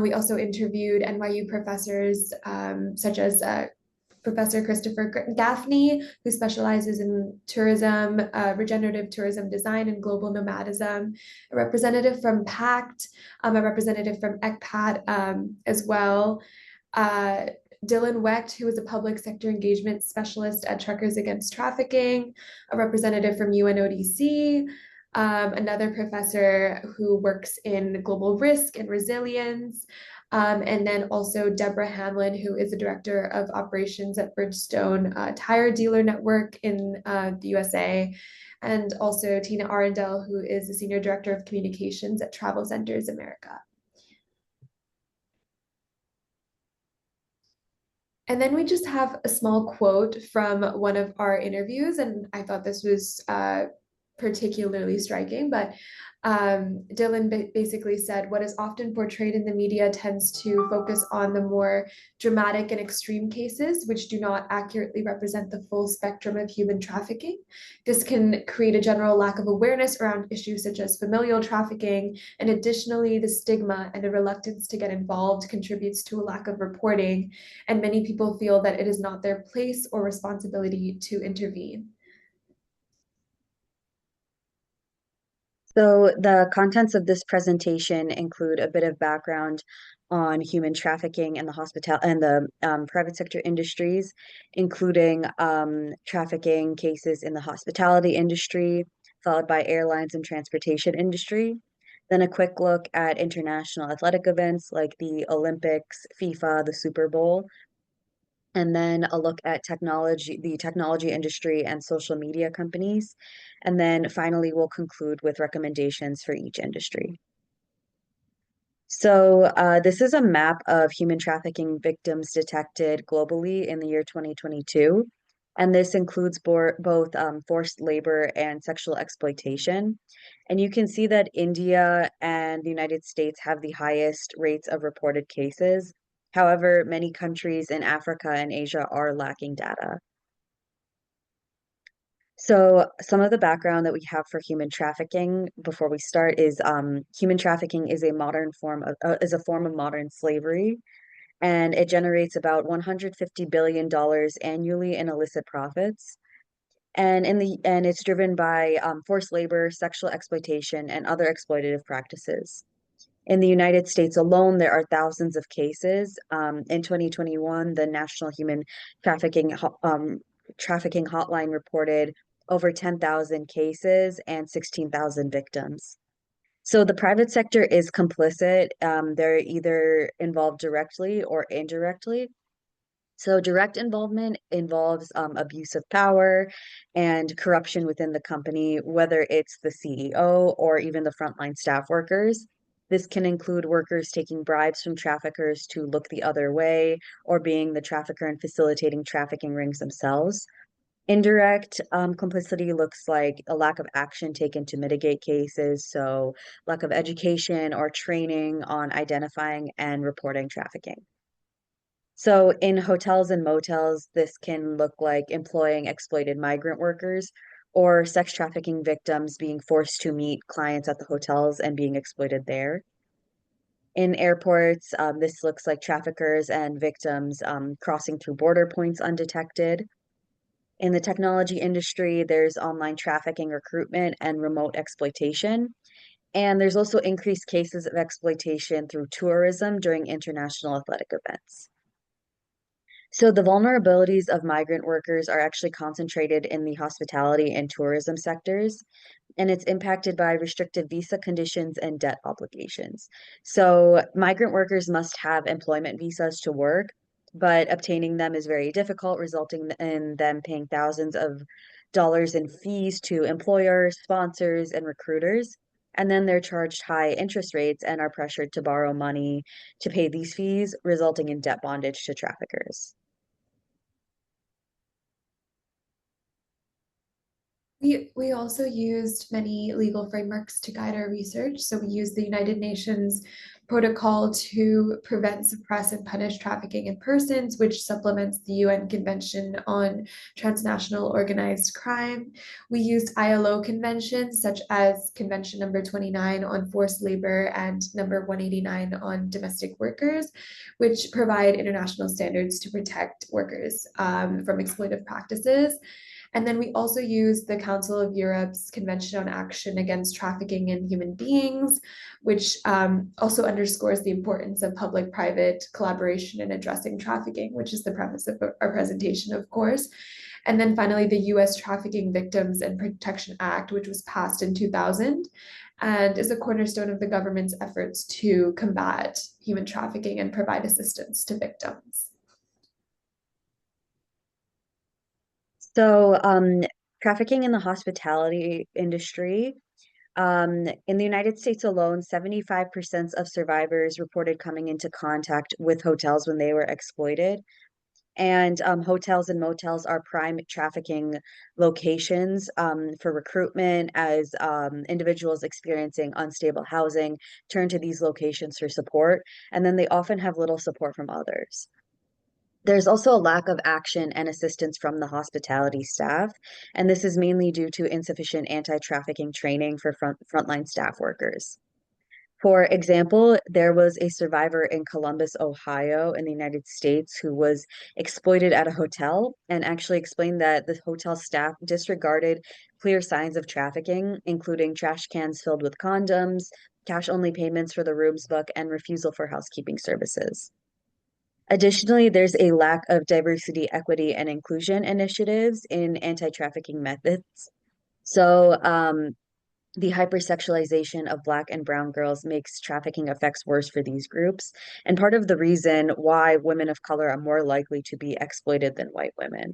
We also interviewed NYU professors such as Professor Christopher Gaffney, who specializes in tourism, regenerative tourism design and global nomadism, a representative from PACT, a representative from ECPAT as well. Dylan Wecht, who is a public sector engagement specialist at Truckers Against Trafficking, a representative from UNODC, another professor who works in global risk and resilience, and then also Deborah Hanlon, who is the director of operations at Bridgestone Tire Dealer Network in the USA, and also Tina Arundel, who is the senior director of communications at Travel Centers America. And then we just have a small quote from one of our interviews, and I thought this was particularly striking, but Dylan basically said, what is often portrayed in the media tends to focus on the more dramatic and extreme cases, which do not accurately represent the full spectrum of human trafficking. This can create a general lack of awareness around issues such as familial trafficking, and additionally, the stigma and a reluctance to get involved contributes to a lack of reporting, and many people feel that it is not their place or responsibility to intervene. So the contents of this presentation include a bit of background on human trafficking and the private sector industries, including trafficking cases in the hospitality industry, followed by airlines and transportation industry. Then a quick look at international athletic events like the Olympics, FIFA, the Super Bowl, and then a look at the technology industry and social media companies. And then finally, we'll conclude with recommendations for each industry. So this is a map of human trafficking victims detected globally in the year 2022. And this includes both forced labor and sexual exploitation. And you can see that India and the United States have the highest rates of reported cases. However, many countries in Africa and Asia are lacking data. So some of the background that we have for human trafficking before we start is human trafficking is a form of modern slavery, and it generates about $150 billion annually in illicit profits. And it's driven by forced labor, sexual exploitation, and other exploitative practices. In the United States alone, there are thousands of cases. In 2021, the National Human Trafficking Hotline reported over 10,000 cases and 16,000 victims. So the private sector is complicit. They're either involved directly or indirectly. So direct involvement involves abuse of power and corruption within the company, whether it's the CEO or even the frontline staff workers. This can include workers taking bribes from traffickers to look the other way, or being the trafficker and facilitating trafficking rings themselves. Indirect complicity looks like a lack of action taken to mitigate cases, so lack of education or training on identifying and reporting trafficking. So in hotels and motels, this can look like employing exploited migrant workers or sex trafficking victims being forced to meet clients at the hotels and being exploited there. In airports, this looks like traffickers and victims crossing through border points undetected. In the technology industry, there's online trafficking, recruitment, and remote exploitation. And there's also increased cases of exploitation through tourism during international athletic events. So the vulnerabilities of migrant workers are actually concentrated in the hospitality and tourism sectors, and it's impacted by restrictive visa conditions and debt obligations. So migrant workers must have employment visas to work, but obtaining them is very difficult, resulting in them paying thousands of dollars in fees to employers, sponsors, and recruiters. And then they're charged high interest rates and are pressured to borrow money to pay these fees, resulting in debt bondage to traffickers. We also used many legal frameworks to guide our research. So we used the United Nations Protocol to Prevent, Suppress, and Punish Trafficking in Persons, which supplements the UN Convention on Transnational Organized Crime. We used ILO conventions such as Convention number 29 on forced labor and number 189 on domestic workers, which provide international standards to protect workers from exploitive practices. And then we also use the Council of Europe's Convention on Action Against Trafficking in Human Beings, which also underscores the importance of public-private collaboration in addressing trafficking, which is the premise of our presentation, of course. And then finally, the US Trafficking Victims and Protection Act, which was passed in 2000 and is a cornerstone of the government's efforts to combat human trafficking and provide assistance to victims. So, trafficking in the hospitality industry, in the United States alone, 75% of survivors reported coming into contact with hotels when they were exploited. And hotels and motels are prime trafficking locations for recruitment as individuals experiencing unstable housing turn to these locations for support, and then they often have little support from others. There's also a lack of action and assistance from the hospitality staff, and this is mainly due to insufficient anti-trafficking training for frontline staff workers. For example, there was a survivor in Columbus, Ohio, in the United States who was exploited at a hotel and actually explained that the hotel staff disregarded clear signs of trafficking, including trash cans filled with condoms, cash-only payments for the rooms book, and refusal for housekeeping services. Additionally, there's a lack of diversity, equity, and inclusion initiatives in anti-trafficking methods. So the hypersexualization of Black and brown girls makes trafficking effects worse for these groups, and part of the reason why women of color are more likely to be exploited than white women.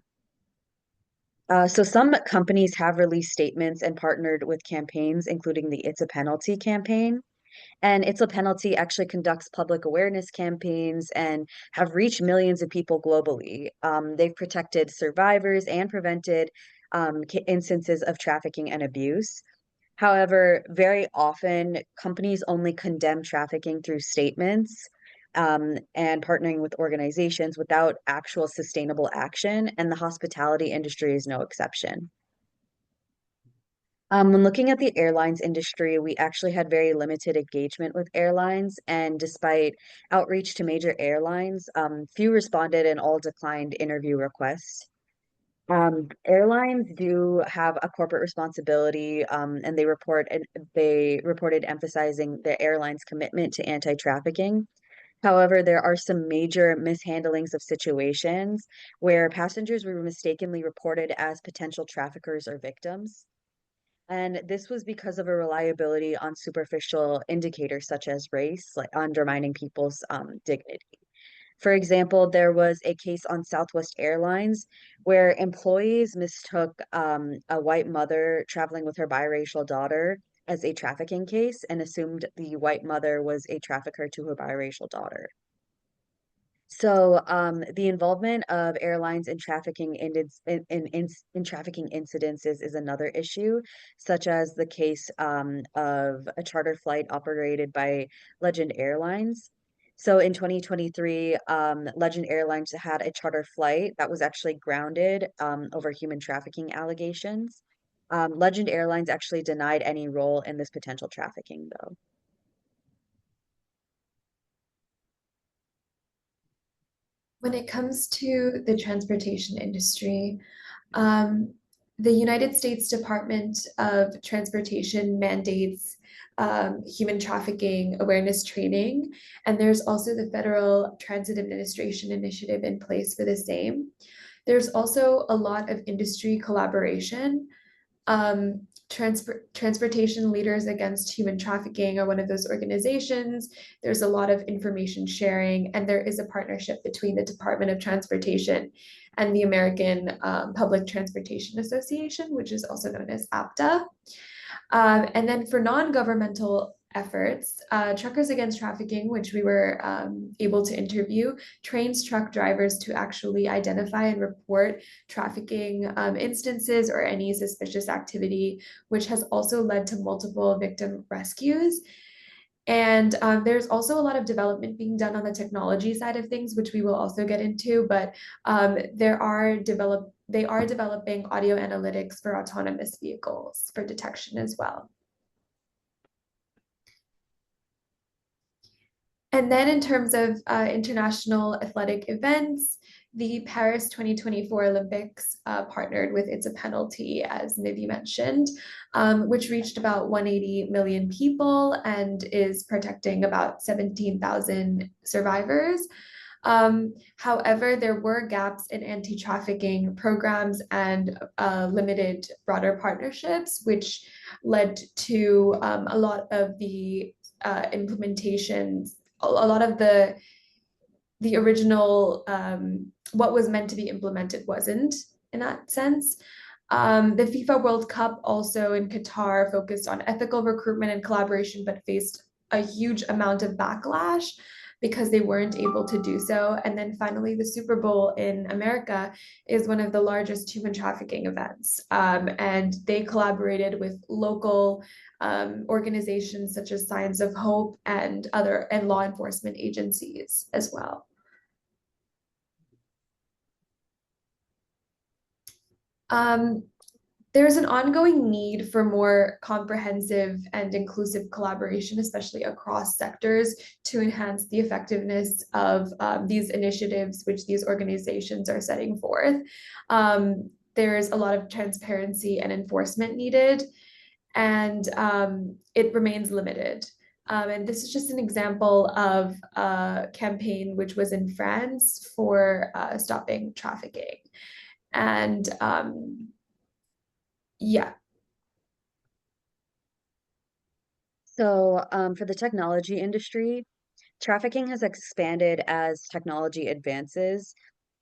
So some companies have released statements and partnered with campaigns, including the It's a Penalty campaign. And It's a Penalty actually conducts public awareness campaigns and have reached millions of people globally. They've protected survivors and prevented instances of trafficking and abuse. However, very often companies only condemn trafficking through statements and partnering with organizations without actual sustainable action, and the hospitality industry is no exception. When looking at the airlines industry, we actually had very limited engagement with airlines, and despite outreach to major airlines, few responded and all declined interview requests. Airlines do have a corporate responsibility, and they reported emphasizing the airline's commitment to anti-trafficking. However, there are some major mishandlings of situations where passengers were mistakenly reported as potential traffickers or victims. And this was because of a reliability on superficial indicators such as race, like undermining people's dignity. For example, there was a case on Southwest Airlines where employees mistook a white mother traveling with her biracial daughter as a trafficking case and assumed the white mother was a trafficker to her biracial daughter. So the involvement of airlines in trafficking in trafficking incidences is another issue, such as the case of a charter flight operated by Legend Airlines. So in 2023, Legend Airlines had a charter flight that was actually grounded over human trafficking allegations. Legend Airlines actually denied any role in this potential trafficking, though. When it comes to the transportation industry, the United States Department of Transportation mandates human trafficking awareness training. And there's also the Federal Transit Administration initiative in place for the same. There's also a lot of industry collaboration. Transportation Leaders Against Human Trafficking are one of those organizations. There's a lot of information sharing, and there is a partnership between the Department of Transportation and the American Public Transportation Association, which is also known as APTA. And then for non-governmental efforts, Truckers Against Trafficking, which we were able to interview, trains truck drivers to actually identify and report trafficking instances or any suspicious activity, which has also led to multiple victim rescues. And there's also a lot of development being done on the technology side of things, which we will also get into, but they are developing audio analytics for autonomous vehicles for detection as well. And then in terms of international athletic events, the Paris 2024 Olympics partnered with It's a Penalty, as Nivi mentioned, which reached about 180 million people and is protecting about 17,000 survivors. However, there were gaps in anti-trafficking programs and limited broader partnerships, which led to a lot of the implementations, a lot of the original, what was meant to be implemented wasn't in that sense. The FIFA World Cup also in Qatar focused on ethical recruitment and collaboration, but faced a huge amount of backlash because they weren't able to do so. And then finally, the Super Bowl in America is one of the largest human trafficking events. And they collaborated with local organizations such as Signs of Hope and law enforcement agencies as well. There's an ongoing need for more comprehensive and inclusive collaboration, especially across sectors, to enhance the effectiveness of these initiatives which these organizations are setting forth. There's a lot of transparency and enforcement needed, and it remains limited. And this is just an example of a campaign which was in France for stopping trafficking. And yeah. So for the technology industry, trafficking has expanded as technology advances,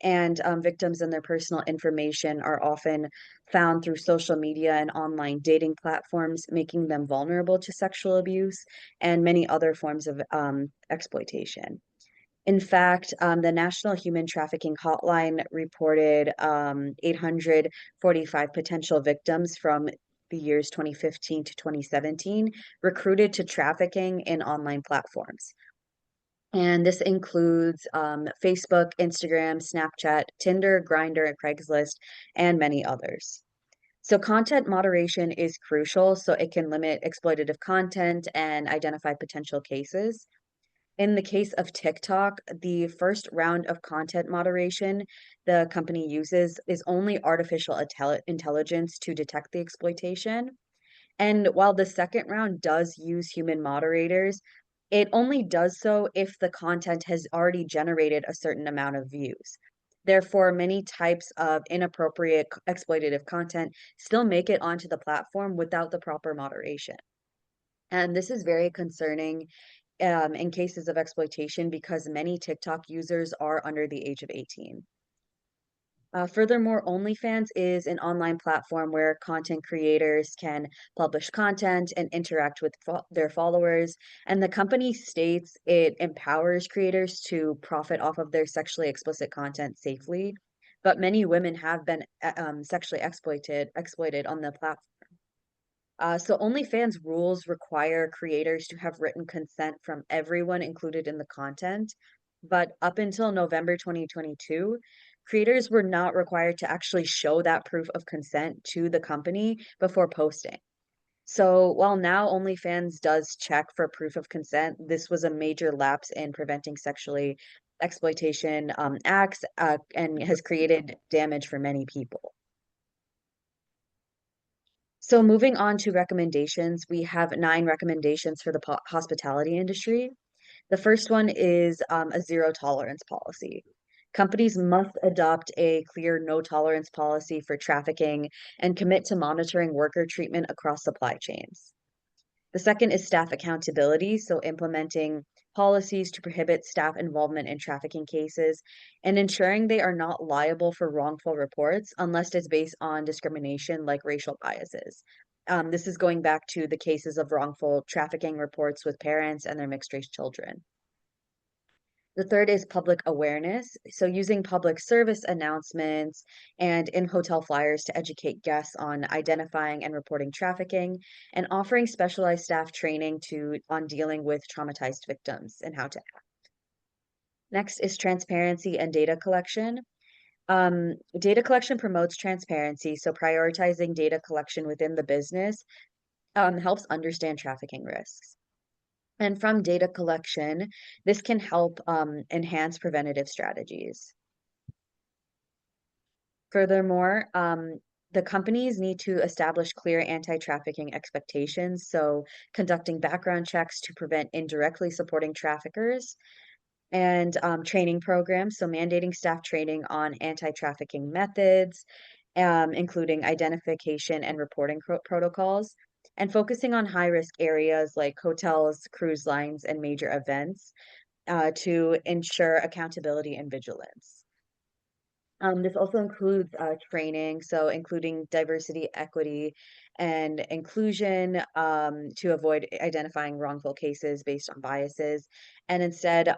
and victims and their personal information are often found through social media and online dating platforms, making them vulnerable to sexual abuse and many other forms of exploitation. In fact, the National Human Trafficking Hotline reported 845 potential victims from the years 2015 to 2017 recruited to trafficking in online platforms. And this includes Facebook, Instagram, Snapchat, Tinder, Grindr, and Craigslist, and many others. So content moderation is crucial so it can limit exploitative content and identify potential cases. In the case of TikTok, the first round of content moderation the company uses is only artificial intelligence to detect the exploitation. And while the second round does use human moderators, it only does so if the content has already generated a certain amount of views. Therefore, many types of inappropriate exploitative content still make it onto the platform without the proper moderation. And this is very concerning in cases of exploitation because many TikTok users are under the age of 18. Furthermore, OnlyFans is an online platform where content creators can publish content and interact with their followers. And the company states it empowers creators to profit off of their sexually explicit content safely. But many women have been sexually exploited on the platform. So OnlyFans rules require creators to have written consent from everyone included in the content. But up until November 2022, creators were not required to actually show that proof of consent to the company before posting. So while now OnlyFans does check for proof of consent, this was a major lapse in preventing sexually exploitation acts and has created damage for many people. So moving on to recommendations, we have 9 recommendations for the hospitality industry. The first one is a zero tolerance policy. Companies must adopt a clear no tolerance policy for trafficking and commit to monitoring worker treatment across supply chains. The second is staff accountability, so implementing policies to prohibit staff involvement in trafficking cases and ensuring they are not liable for wrongful reports unless it's based on discrimination like racial biases. This is going back to the cases of wrongful trafficking reports with parents and their mixed race children. The third is public awareness. So using public service announcements and in-hotel flyers to educate guests on identifying and reporting trafficking and offering specialized staff training on dealing with traumatized victims and how to act. Next is transparency and data collection. Data collection promotes transparency, so prioritizing data collection within the business helps understand trafficking risks. And from data collection, this can help enhance preventative strategies. Furthermore, the companies need to establish clear anti-trafficking expectations, so conducting background checks to prevent indirectly supporting traffickers, and training programs, so mandating staff training on anti-trafficking methods, including identification and reporting protocols, and focusing on high-risk areas like hotels, cruise lines, and major events to ensure accountability and vigilance. This also includes training, so including diversity, equity, and inclusion to avoid identifying wrongful cases based on biases, and instead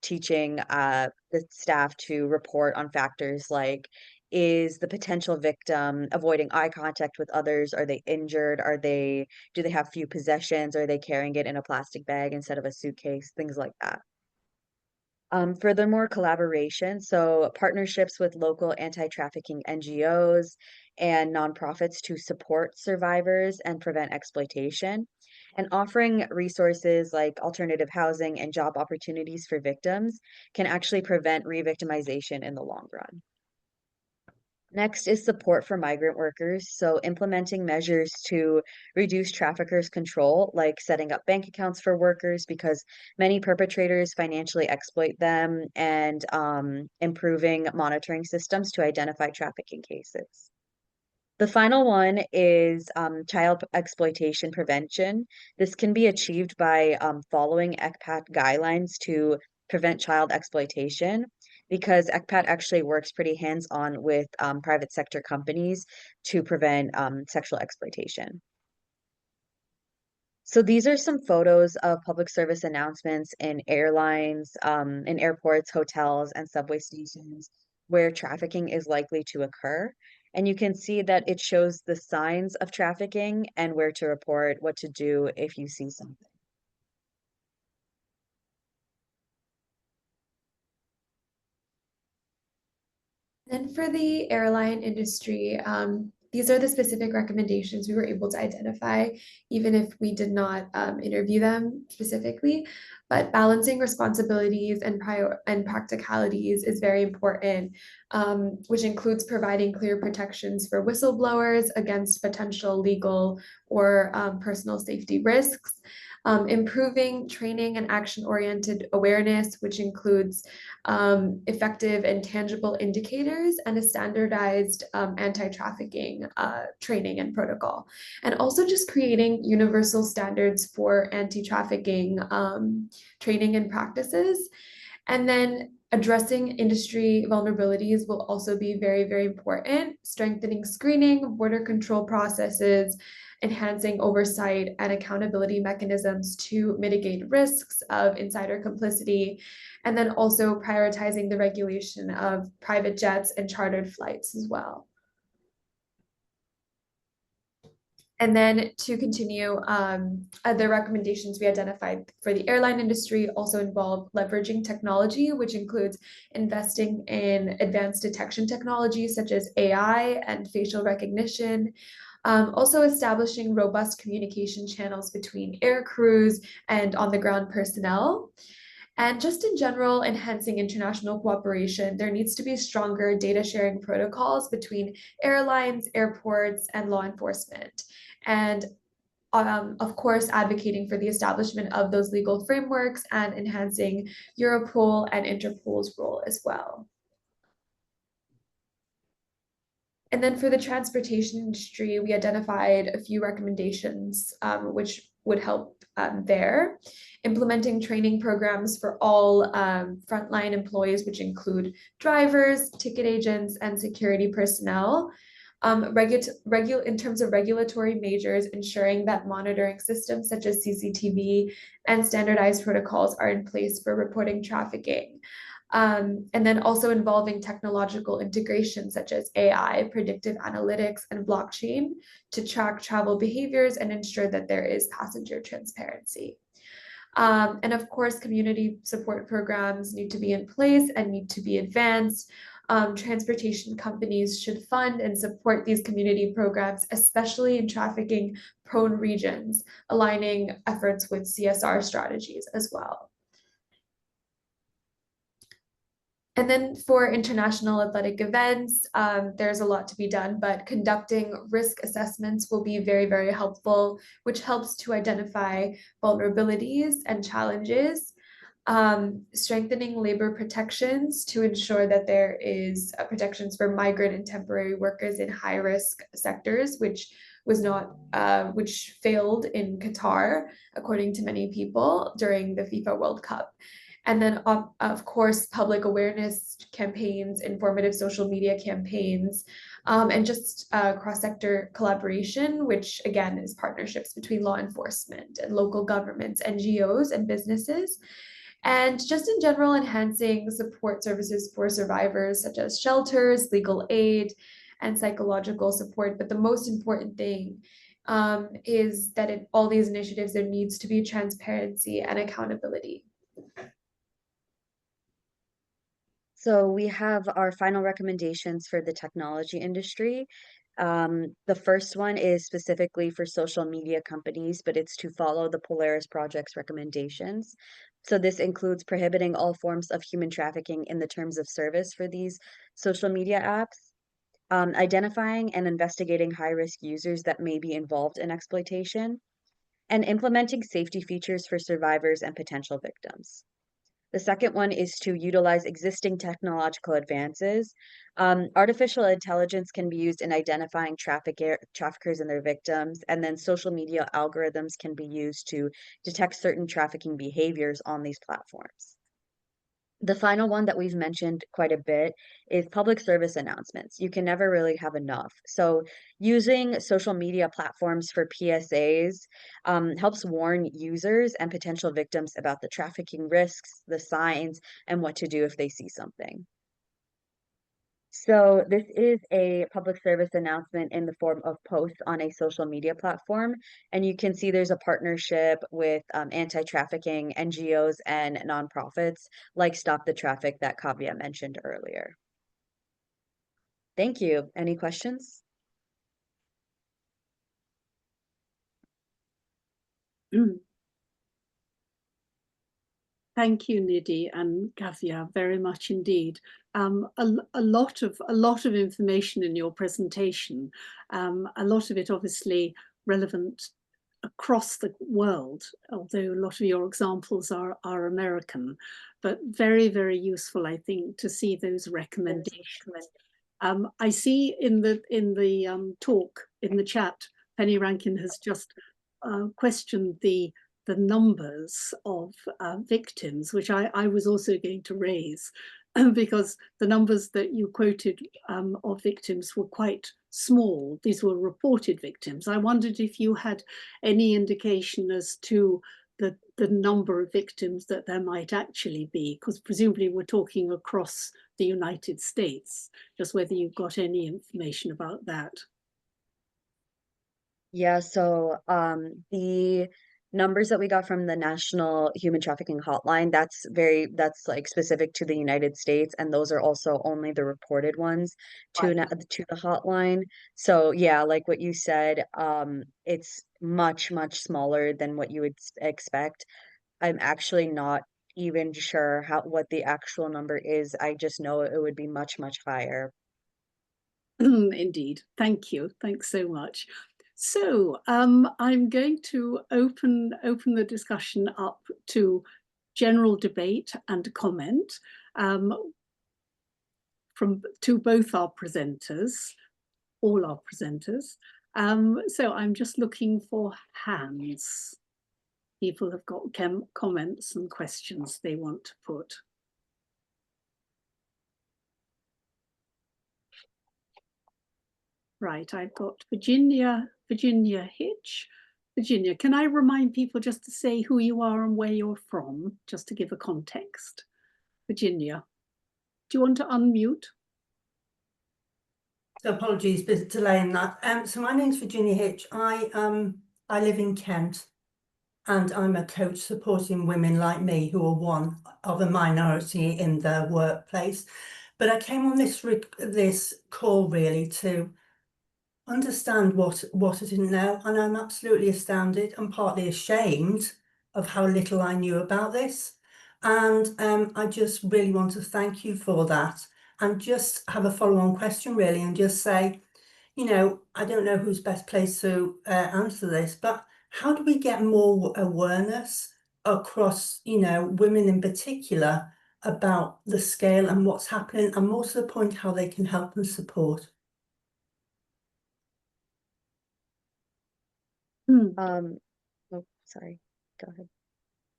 teaching the staff to report on factors like, is the potential victim avoiding eye contact with others? Are they injured? Do they have few possessions? Are they carrying it in a plastic bag instead of a suitcase? Things like that. Furthermore, collaboration, so partnerships with local anti-trafficking NGOs and nonprofits to support survivors and prevent exploitation, and offering resources like alternative housing and job opportunities for victims can actually prevent re-victimization in the long run. Next is support for migrant workers, so implementing measures to reduce traffickers' control, like setting up bank accounts for workers because many perpetrators financially exploit them, and improving monitoring systems to identify trafficking cases. The final one is child exploitation prevention. This can be achieved by following ECPAT guidelines to prevent child exploitation, because ECPAT actually works pretty hands-on with private sector companies to prevent sexual exploitation. So these are some photos of public service announcements in airlines, in airports, hotels, and subway stations where trafficking is likely to occur. And you can see that it shows the signs of trafficking and where to report, what to do if you see something. Then for the airline industry, these are the specific recommendations we were able to identify, even if we did not interview them specifically. But balancing responsibilities and practicalities is very important, which includes providing clear protections for whistleblowers against potential legal or personal safety risks. Improving training and action-oriented awareness, which includes effective and tangible indicators and a standardized anti-trafficking training and protocol. And also just creating universal standards for anti-trafficking training and practices. And then addressing industry vulnerabilities will also be very, very important. Strengthening screening, border control processes, enhancing oversight and accountability mechanisms to mitigate risks of insider complicity, and then also prioritizing the regulation of private jets and chartered flights as well. And then to continue, other recommendations we identified for the airline industry also involve leveraging technology, which includes investing in advanced detection technologies such as AI and facial recognition. Also establishing robust communication channels between air crews and on-the-ground personnel. And just in general, enhancing international cooperation, there needs to be stronger data sharing protocols between airlines, airports, and law enforcement. And of course, advocating for the establishment of those legal frameworks and enhancing Europol and Interpol's role as well. And then for the transportation industry, we identified a few recommendations which would help there. Implementing training programs for all frontline employees, which include drivers, ticket agents, and security personnel. In terms of regulatory measures, ensuring that monitoring systems such as CCTV and standardized protocols are in place for reporting trafficking. And then also involving technological integration such as AI, predictive analytics, and blockchain to track travel behaviors and ensure that there is passenger transparency. And of course, community support programs need to be in place and need to be advanced. Transportation companies should fund and support these community programs, especially in trafficking-prone regions, aligning efforts with CSR strategies as well. And then for international athletic events, there's a lot to be done, but conducting risk assessments will be very, very helpful, which helps to identify vulnerabilities and challenges. Strengthening labor protections to ensure that there is protections for migrant and temporary workers in high-risk sectors, which failed in Qatar, according to many people, during the FIFA World Cup. And then, of course, public awareness campaigns, informative social media campaigns, and just cross-sector collaboration, which again is partnerships between law enforcement and local governments, NGOs, and businesses. And just in general, enhancing support services for survivors, such as shelters, legal aid, and psychological support. But the most important thing is that in all these initiatives, there needs to be transparency and accountability. So we have our final recommendations for the technology industry. The first one is specifically for social media companies, but it's to follow the Polaris Project's recommendations. So this includes prohibiting all forms of human trafficking in the terms of service for these social media apps, identifying and investigating high-risk users that may be involved in exploitation, and implementing safety features for survivors and potential victims. The second one is to utilize existing technological advances. Artificial intelligence can be used in identifying traffickers and their victims, and then social media algorithms can be used to detect certain trafficking behaviors on these platforms. The final one that we've mentioned quite a bit is public service announcements. You can never really have enough. So using social media platforms for PSAs helps warn users and potential victims about the trafficking risks, the signs, and what to do if they see something. So this is a public service announcement in the form of posts on a social media platform. And you can see there's a partnership with anti-trafficking NGOs and nonprofits like Stop the Traffic that Kavya mentioned earlier. Thank you. Any questions? Thank you, Nidhi and Kavya, very much indeed. A lot of information in your presentation. A lot of it obviously relevant across the world, although a lot of your examples are American, but very, very useful, I think, to see those recommendations. I see in the talk in the chat, Penny Rankin has just questioned the numbers of victims, which I was also going to raise, because the numbers that you quoted of victims were quite small. These were reported victims. I wondered if you had any indication as to the number of victims that there might actually be, because presumably we're talking across the United States, just whether you've got any information about that. Yeah, so the numbers that we got from the National Human Trafficking Hotline, that's like specific to the United States, and those are also only the reported ones to the hotline. So yeah, like what you said, it's much smaller than what you would expect. I'm actually not even sure what the actual number is. I just know it would be much, much higher. Indeed. Thank you. Thanks so much. So I'm going to open the discussion up to general debate and comment to both our presenters, all our presenters. So I'm just looking for hands. People have got comments and questions they want to put. Right, I've got Virginia Hitch. Virginia, can I remind people just to say who you are and where you're from, just to give a context? Virginia, do you want to unmute? So apologies for delaying that. So my name's Virginia Hitch. I live in Kent, and I'm a coach supporting women like me who are one of a minority in the workplace. But I came on this call really to understand what I didn't know, and I'm absolutely astounded and partly ashamed of how little I knew about this. And I just really want to thank you for that, and just have a follow-on question really, and just say, you know, I don't know who's best placed to answer this, but how do we get more awareness across, you know, women in particular, about the scale and what's happening, and more to the point, how they can help and support? Oh, sorry, go ahead.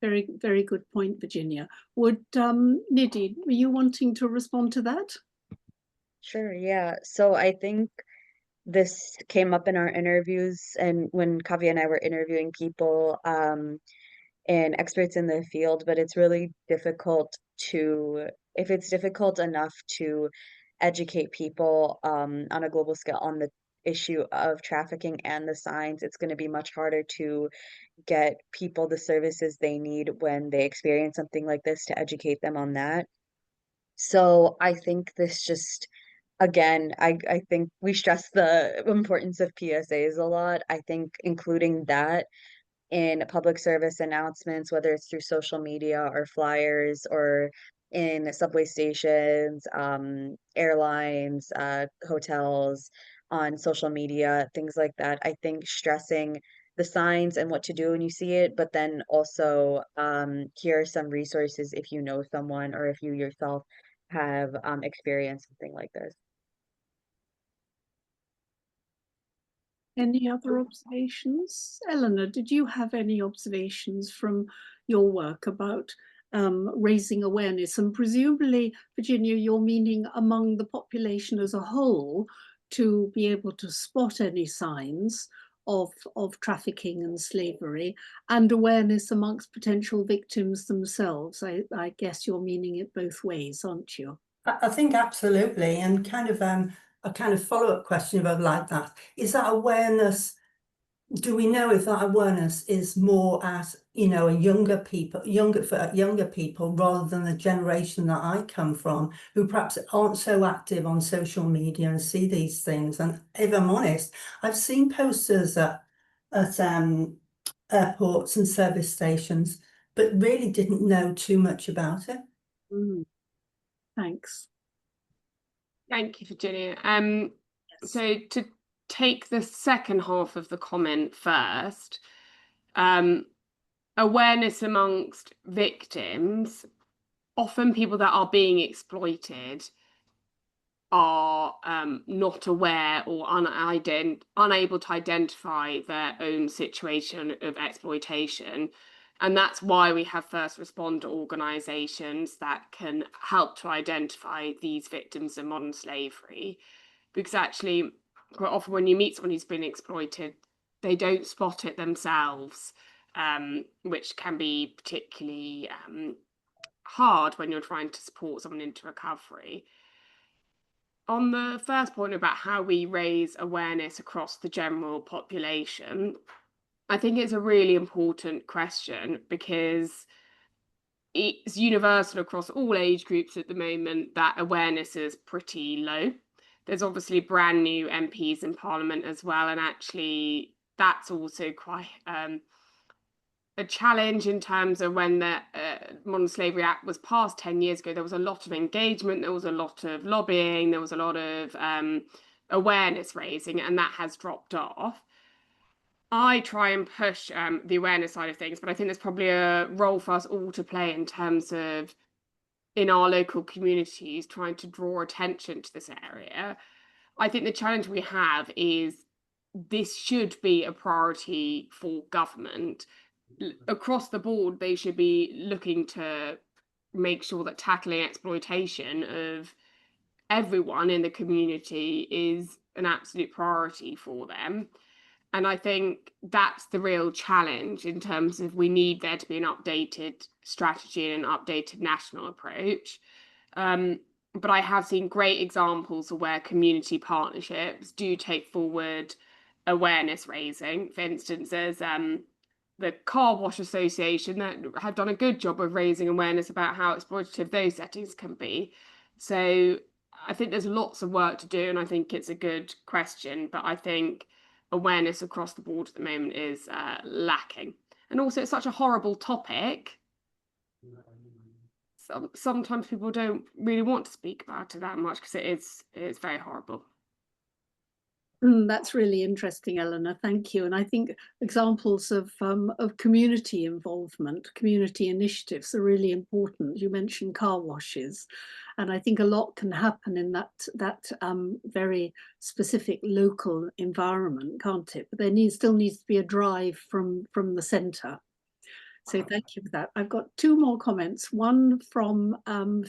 Very, very good point, Virginia. Would Nidhi, were you wanting to respond to that? Sure, yeah. So I think this came up in our interviews, and when Kavya and I were interviewing people and experts in the field, but it's really difficult if it's difficult enough to educate people on a global scale on the issue of trafficking and the signs, it's going to be much harder to get people the services they need when they experience something like this, to educate them on that. So I think this just, again, I think we stress the importance of PSAs a lot. I think including that in public service announcements, whether it's through social media or flyers or in subway stations, airlines, hotels, on social media, things like that. I think stressing the signs and what to do when you see it, but then also here are some resources if you know someone or if you yourself have experienced something like this. Any other observations? Eleanor, did you have any observations from your work about raising awareness? And presumably, Virginia, you're meaning among the population as a whole, to be able to spot any signs of trafficking and slavery, and awareness amongst potential victims themselves. I guess you're meaning it both ways, aren't you? I think absolutely, and kind of a kind of follow-up question about like that. Is that awareness, do we know if that awareness is more at, you know, younger people rather than the generation that I come from, who perhaps aren't so active on social media and see these things? And if I'm honest, I've seen posters at airports and service stations, but really didn't know too much about it. Thanks. Thank you, Virginia. So to take the second half of the comment first, awareness amongst victims, often people that are being exploited are not aware or unable to identify their own situation of exploitation. And that's why we have first responder organisations that can help to identify these victims of modern slavery. Because actually, quite often when you meet someone who's been exploited, they don't spot it themselves, which can be particularly hard when you're trying to support someone into recovery. On the first point about how we raise awareness across the general population, I think it's a really important question, because it's universal across all age groups at the moment that awareness is pretty low. There's obviously brand new MPs in Parliament as well, and actually that's also quite a challenge in terms of when the Modern Slavery Act was passed 10 years ago. There was a lot of engagement, there was a lot of lobbying, there was a lot of awareness raising, and that has dropped off. I try and push the awareness side of things, but I think there's probably a role for us all to play in terms of, in our local communities, trying to draw attention to this area. I think the challenge we have is this should be a priority for government. Across the board, they should be looking to make sure that tackling exploitation of everyone in the community is an absolute priority for them. And I think that's the real challenge in terms of we need there to be an updated strategy and an updated national approach. But I have seen great examples of where community partnerships do take forward awareness raising. For instance, there's the Car Wash Association that have done a good job of raising awareness about how exploitative those settings can be. So I think there's lots of work to do, and I think it's a good question, but I think awareness across the board at the moment is lacking. And also it's such a horrible topic. Sometimes people don't really want to speak about it that much because it's very horrible. That's really interesting, Eleanor. Thank you. And I think examples of community involvement, community initiatives are really important. You mentioned car washes, and I think a lot can happen in that very specific local environment, can't it? But there still needs to be a drive from the centre. So thank you for that. I've got two more comments, one from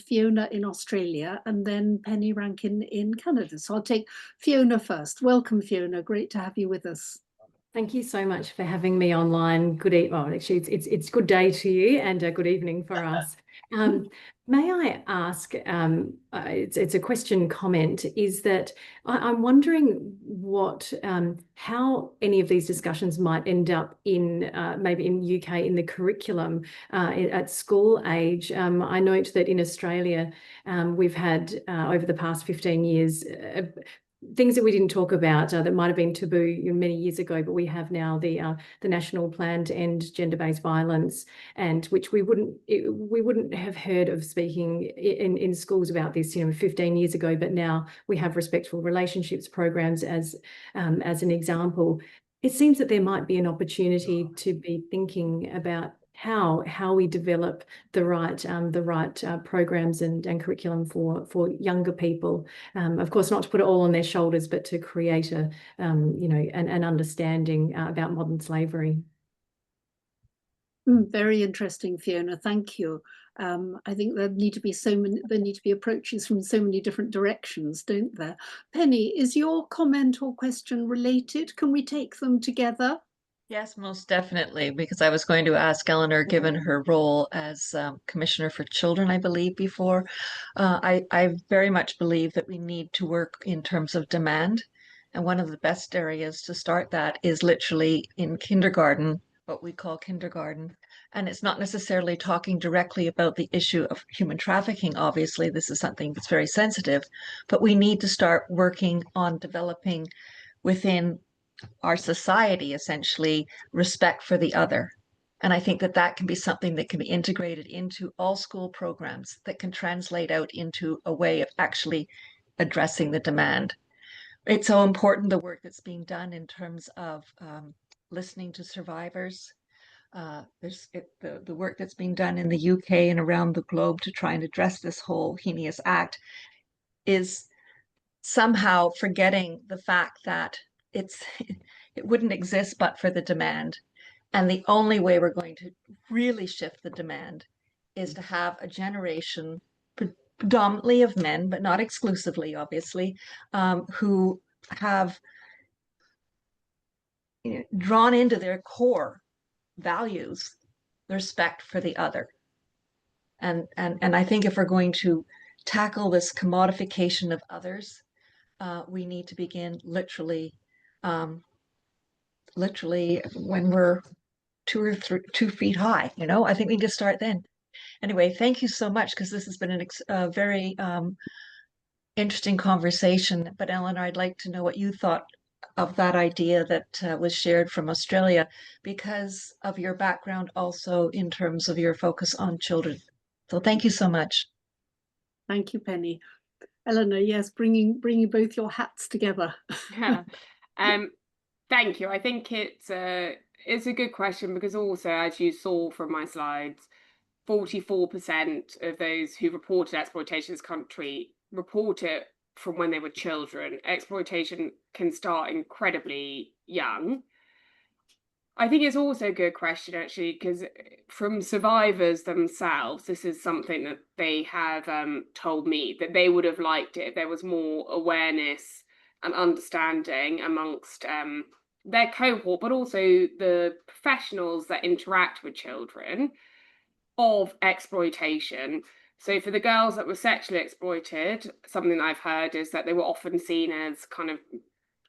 Fiona in Australia and then Penny Rankin in Canada. So I'll take Fiona first. Welcome, Fiona. Great to have you with us. Thank you so much for having me online. Good evening. Well, actually, it's good day to you and a good evening for us. May I ask, it's a question comment, is that I'm wondering how any of these discussions might end up in maybe in UK in the curriculum at school age. I note that in Australia, we've had over the past 15 years, things that we didn't talk about that might have been taboo many years ago, but we have now the National Plan to End Gender-Based Violence, and which we wouldn't have heard of speaking in schools about this 15 years ago, but now we have respectful relationships programs as an example. It seems that there might be an opportunity to be thinking about how we develop the right programs and curriculum for younger people. Of course, not to put it all on their shoulders, but to create an understanding about modern slavery. Very interesting, Fiona. Thank you. I think there need to be approaches from so many different directions, don't there? Penny, is your comment or question related? Can we take them together? Yes, most definitely, because I was going to ask Eleanor, given her role as Commissioner for Children, I believe, before, I very much believe that we need to work in terms of demand. And one of the best areas to start that is literally in kindergarten, what we call kindergarten. And it's not necessarily talking directly about the issue of human trafficking. Obviously, this is something that's very sensitive, but we need to start working on developing within our society, essentially, respect for the other. And I think that can be something that can be integrated into all school programs that can translate out into a way of actually addressing the demand. It's so important, the work that's being done in terms of listening to survivors. There's the work that's being done in the UK and around the globe to try and address this whole heinous act is somehow forgetting the fact that it wouldn't exist but for the demand. And the only way we're going to really shift the demand is to have a generation predominantly of men, but not exclusively, obviously, who have drawn into their core values the respect for the other. And I think if we're going to tackle this commodification of others, we need to begin literally when we're 2 feet high. I think we need to start then. Anyway, thank you so much, because this has been a very interesting conversation. But Eleanor, I'd like to know what you thought of that idea that was shared from Australia because of your background also in terms of your focus on children. So thank you so much. Thank you, Penny. Eleanor, yes, bringing both your hats together. Yeah. Thank you. I think it's a good question because also, as you saw from my slides, 44% of those who reported exploitation in this country report it from when they were children. Exploitation can start incredibly young. I think it's also a good question, actually, because from survivors themselves, this is something that they have told me that they would have liked it if there was more awareness and understanding amongst their cohort, but also the professionals that interact with children of exploitation. So for the girls that were sexually exploited, something I've heard is that they were often seen as kind of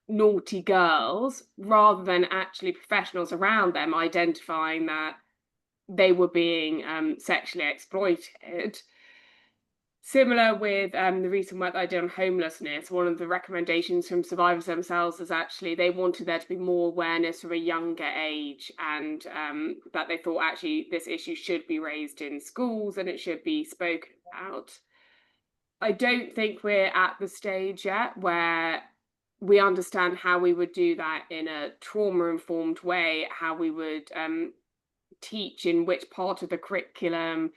naughty girls rather than actually professionals around them identifying that they were being sexually exploited. Similar with the recent work that I did on homelessness, one of the recommendations from survivors themselves is actually they wanted there to be more awareness from a younger age, and that they thought actually this issue should be raised in schools and it should be spoken about. I don't think we're at the stage yet where we understand how we would do that in a trauma-informed way, how we would teach in which part of the curriculum,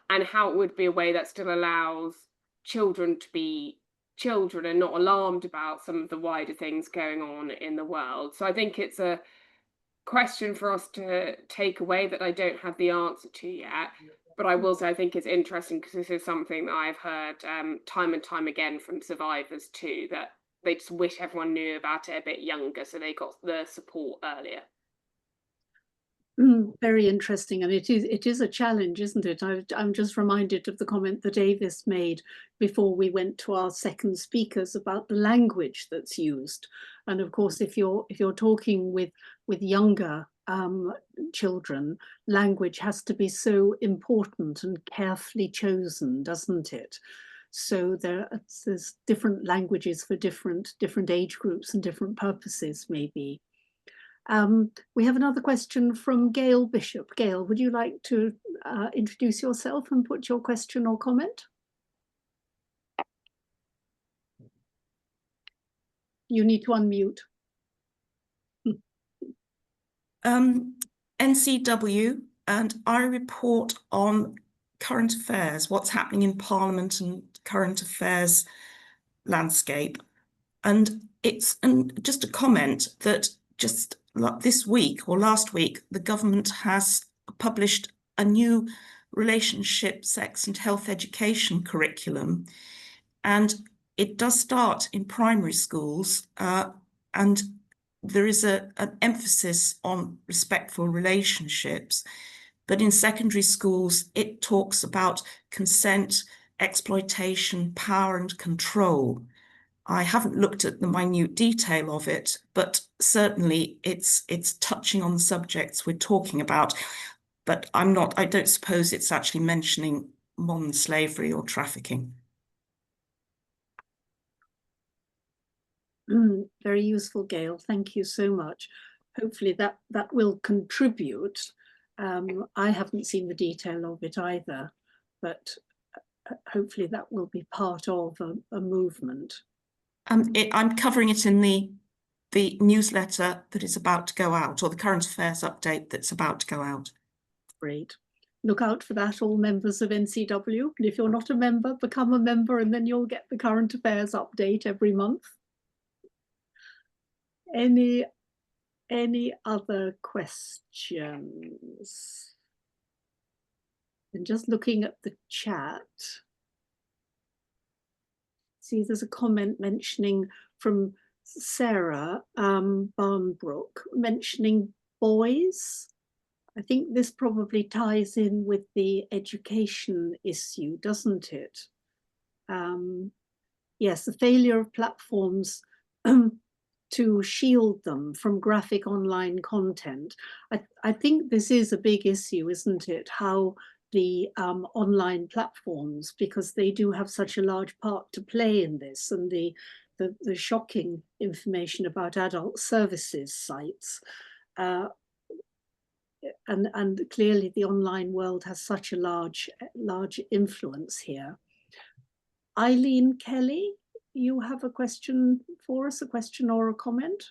and how it would be a way that still allows children to be children and not alarmed about some of the wider things going on in the world. So I think it's a question for us to take away that I don't have the answer to yet. But I will say I think it's interesting because this is something that I've heard time and time again from survivors too, that they just wish everyone knew about it a bit younger so they got the support earlier. Very interesting, and it is a challenge, isn't it? I'm just reminded of the comment that Avis made before we went to our second speakers about the language that's used. And of course, if you're talking with younger children, language has to be so important and carefully chosen, doesn't it? So there's different languages for different age groups and different purposes, maybe. We have another question from Gail Bishop. Gail, would you like to introduce yourself and put your question or comment? You need to unmute. NCW, and I report on current affairs, what's happening in Parliament and current affairs landscape. And just a comment that just this week or last week, the government has published a new relationship, sex and health education curriculum. And it does start in primary schools, and there is an emphasis on respectful relationships. But in secondary schools, it talks about consent, exploitation, power and control. I haven't looked at the minute detail of it, but certainly it's touching on the subjects we're talking about. But I don't suppose it's actually mentioning modern slavery or trafficking. Very useful, Gail. Thank you so much. Hopefully that will contribute. I haven't seen the detail of it either, but hopefully that will be part of a movement. I'm covering it in the newsletter that is about to go out, or the current affairs update that's about to go out. Great. Look out for that, all members of NCW. And if you're not a member, become a member, and then you'll get the current affairs update every month. Any other questions? And just looking at the chat. See, there's a comment mentioning from Sarah Barnbrook, mentioning boys. I think this probably ties in with the education issue, doesn't it? Yes, the failure of platforms to shield them from graphic online content. I think this is a big issue, isn't it? How the online platforms, because they do have such a large part to play in this, and the the shocking information about adult services sites. And clearly the online world has such a large influence here. Eileen Kelly, you have a question for us, a question or a comment?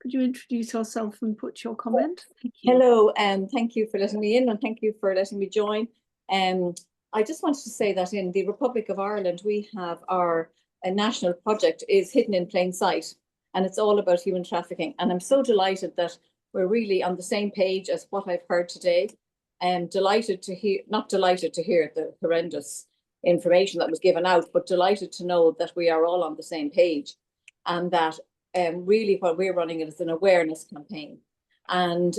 Could you introduce yourself and put your comment? Thank you. Hello, and thank you for letting me in, and thank you for letting me join. I just wanted to say that in the Republic of Ireland, we have our national project is Hidden in Plain Sight, and it's all about human trafficking. And I'm so delighted that we're really on the same page as what I've heard today. Delighted to hear, not delighted to hear the horrendous information that was given out, but delighted to know that we are all on the same page, and that really what we're running is an awareness campaign. And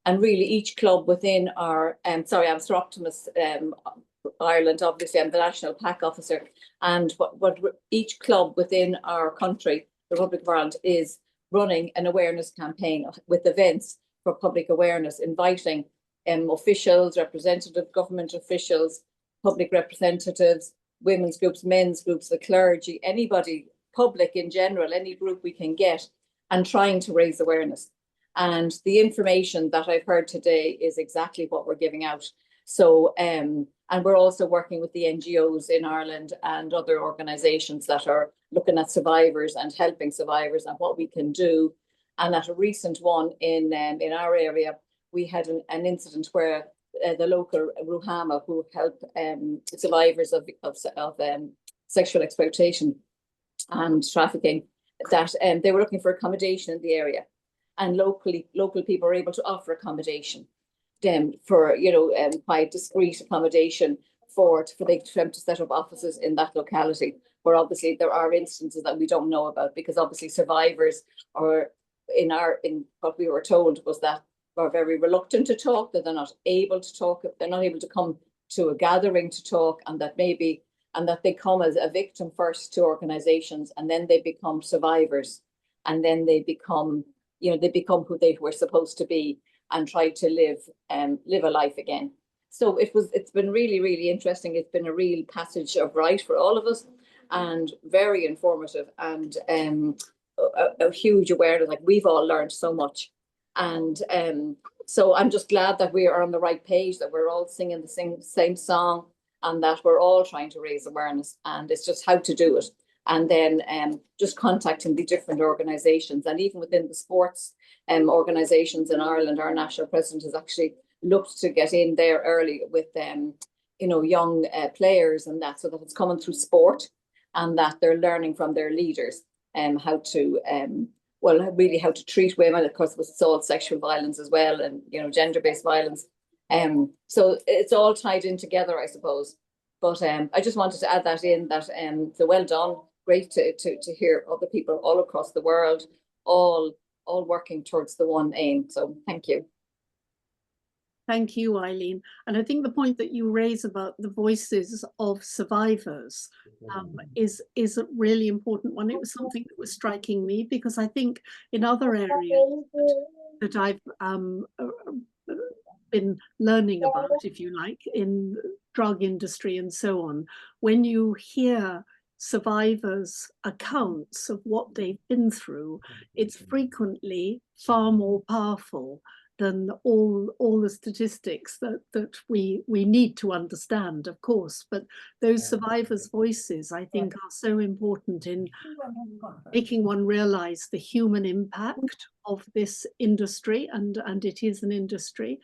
really each club within our, sorry, I'm Sir Optimus Ireland, obviously I'm the National PAC officer, and what each club within our country, the Republic of Ireland, is running an awareness campaign with events for public awareness, inviting officials, representative government officials, public representatives, women's groups, men's groups, the clergy, anybody, public in general, any group we can get, and trying to raise awareness. And the information that I've heard today is exactly what we're giving out. So, and we're also working with the NGOs in Ireland and other organisations that are looking at survivors and helping survivors and what we can do. And at a recent one in our area, we had an incident where the local Ruhama, who help survivors of sexual exploitation and trafficking, that they were looking for accommodation in the area, and local people were able to offer accommodation for quite discreet accommodation for them to set up offices in that locality, where obviously there are instances that we don't know about, because obviously survivors are in what we were told was that are very reluctant to talk, that they're not able to talk, they're not able to come to a gathering to talk, and that they come as a victim first to organizations, and then they become survivors, and then they become who they were supposed to be, and try to live a life again. So it's been really, really interesting. It's been a real passage of right for all of us, and very informative, and a huge awareness. Like, we've all learned so much. And so I'm just glad that we are on the right page, that we're all singing the same song, and that we're all trying to raise awareness, and it's just how to do it. And then just contacting the different organisations, and even within the sports organisations in Ireland, our national president has actually looked to get in there early with young players, and that, so that it's coming through sport, and that they're learning from their leaders how to really how to treat women, of course, with assault, sexual violence as well, and gender-based violence. So it's all tied in together, I suppose. But I just wanted to add that in, that so well done. Great to hear other people all across the world, all working towards the one aim. So thank you. Thank you, Eileen. And I think the point that you raise about the voices of survivors is a really important one. It was something that was striking me, because I think in other areas that I've been learning about, if you like, in drug industry and so on, when you hear survivors' accounts of what they've been through, it's frequently far more powerful than all the statistics that we need to understand, of course. But those survivors' voices, I think, are so important in making one realize the human impact of this industry, and it is an industry.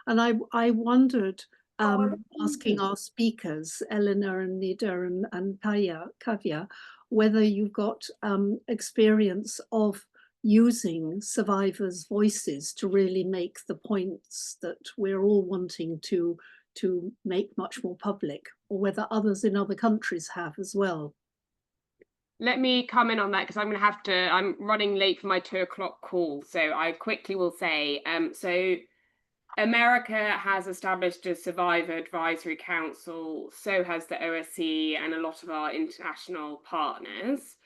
And I wondered, asking our speakers, Eleanor and Nida and Kavya, whether you've got experience of using survivors' voices to really make the points that we're all wanting to make much more public, or whether others in other countries have as well. Let me come in on that, because I'm running late for my 2 o'clock call. So I quickly will say, so America has established a Survivor Advisory Council, so has the OSCE and a lot of our international partners.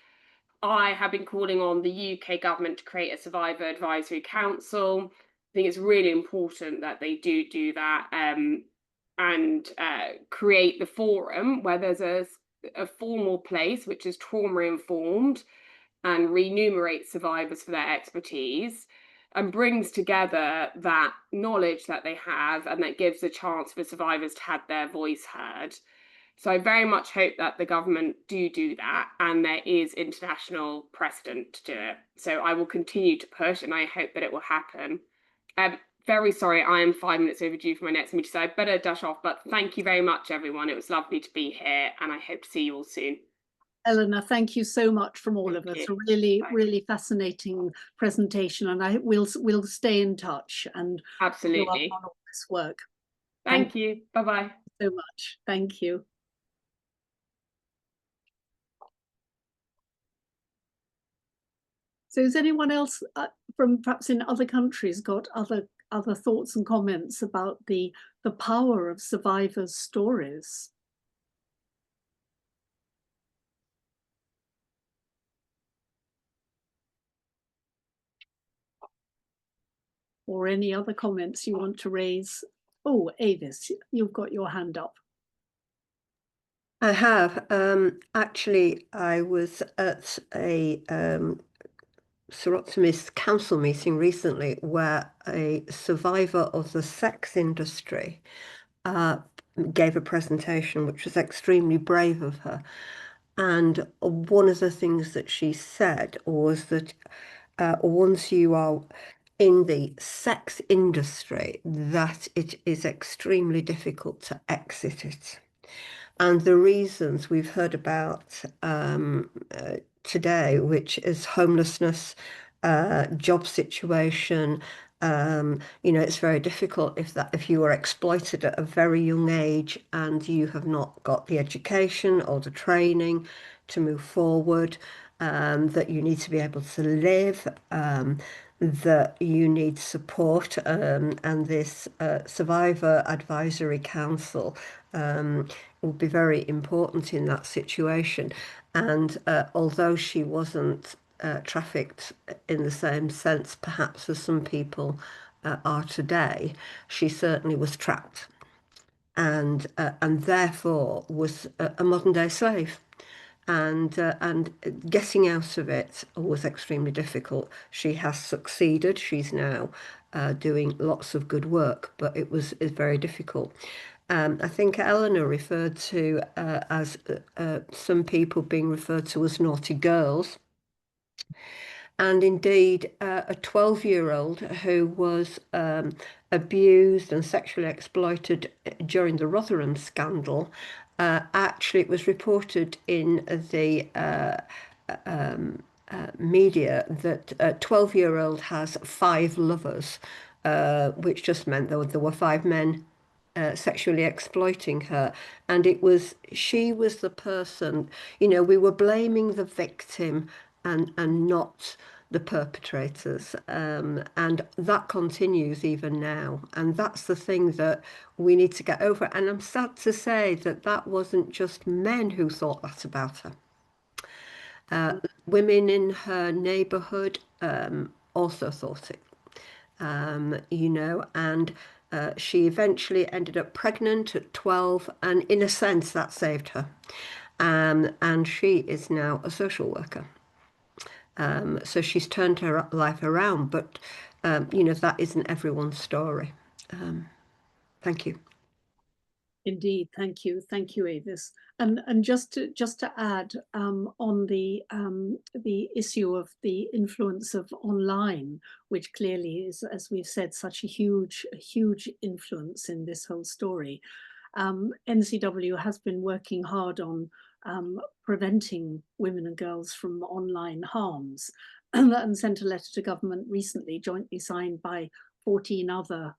I have been calling on the UK government to create a Survivor Advisory Council. I think it's really important that they do that, and create the forum where there's a formal place which is trauma-informed and remunerates survivors for their expertise, and brings together that knowledge that they have, and that gives a chance for survivors to have their voice heard. So I very much hope that the government do that, and there is international precedent to do it. So I will continue to push, and I hope that it will happen. Very sorry, I am 5 minutes overdue for my next meeting, so I better dash off. But thank you very much, everyone. It was lovely to be here, and I hope to see you all soon. Eleanor, thank you so much from all of us. A really fascinating presentation, and we'll stay in touch and absolutely follow up on all this work. Thank you. Bye-bye. So much. Thank you. So has anyone else from perhaps in other countries got other thoughts and comments about the power of survivors' stories? Or any other comments you want to raise? Oh, Avis, you've got your hand up. I have. Actually, I was at a Sir Optimist council meeting recently where a survivor of the sex industry gave a presentation, which was extremely brave of her. And one of the things that she said was that once you are in the sex industry, that it is extremely difficult to exit it. And the reasons we've heard about today, which is homelessness, job situation. It's very difficult if you are exploited at a very young age and you have not got the education or the training to move forward, that you need to be able to live, that you need support, and this Survivor Advisory Council will be very important in that situation. And although she wasn't trafficked in the same sense perhaps as some people are today, she certainly was trapped and therefore was a modern day slave. And getting out of it was extremely difficult. She has succeeded. She's now doing lots of good work, but it's very difficult. I think Eleanor referred to as some people being referred to as naughty girls. And indeed, a 12-year-old who was abused and sexually exploited during the Rotherham scandal, actually it was reported in the media that a 12-year-old has 5 lovers, which just meant there were 5 men sexually exploiting her. And she was the person, we were blaming the victim and not the perpetrators, and that continues even now, and that's the thing that we need to get over. And I'm sad to say that wasn't just men who thought that about her. Women in her neighborhood also thought it, and she eventually ended up pregnant at 12, and in a sense that saved her, and she is now a social worker. So she's turned her life around, but that isn't everyone's story. Thank you. Indeed, thank you, Avis. And just to add on the issue of the influence of online, which clearly is, as we've said, such a huge influence in this whole story. NCW has been working hard on preventing women and girls from online harms, and sent a letter to government recently, jointly signed by 14 other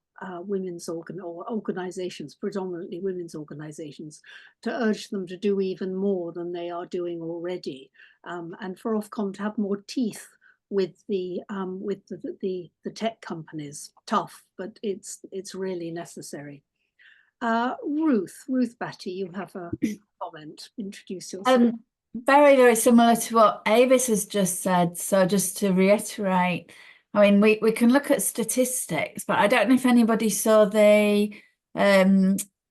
women's organizations, predominantly women's organizations, to urge them to do even more than they are doing already, and for Ofcom to have more teeth with the tech companies. Tough, but it's really necessary. Ruth Batty, you have a comment. Introduce yourself. Very, very similar to what Avis has just said. So just to reiterate, I mean, we can look at statistics, but I don't know if anybody saw the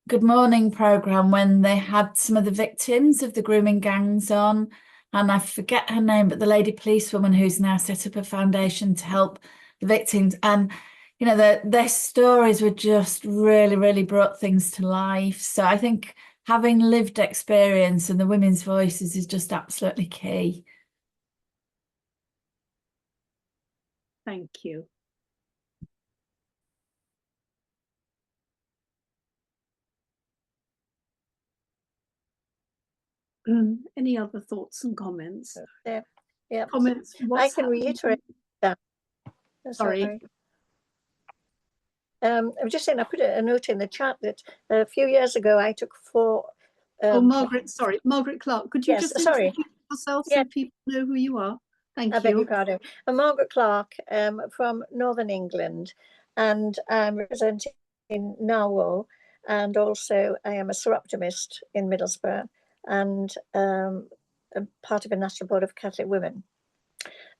Good Morning programme when they had some of the victims of the grooming gangs on, and I forget her name, but the lady policewoman who's now set up a foundation to help the victims. And, you know, their stories were just really, really brought things to life. So I think having lived experience and the women's voices is just absolutely key. Thank you. Any other thoughts and comments? Yeah. Comments? I can reiterate that. Sorry. I'm just saying, I put a note in the chat that a few years ago I took 4. Margaret, sorry, Margaret Clark. Could you just introduce yourself so people know who you are? Thank you. I beg your pardon. I'm Margaret Clark from Northern England, and I'm representing Narwhal, and also I am a soroptimist in Middlesbrough, and a part of a National Board of Catholic Women.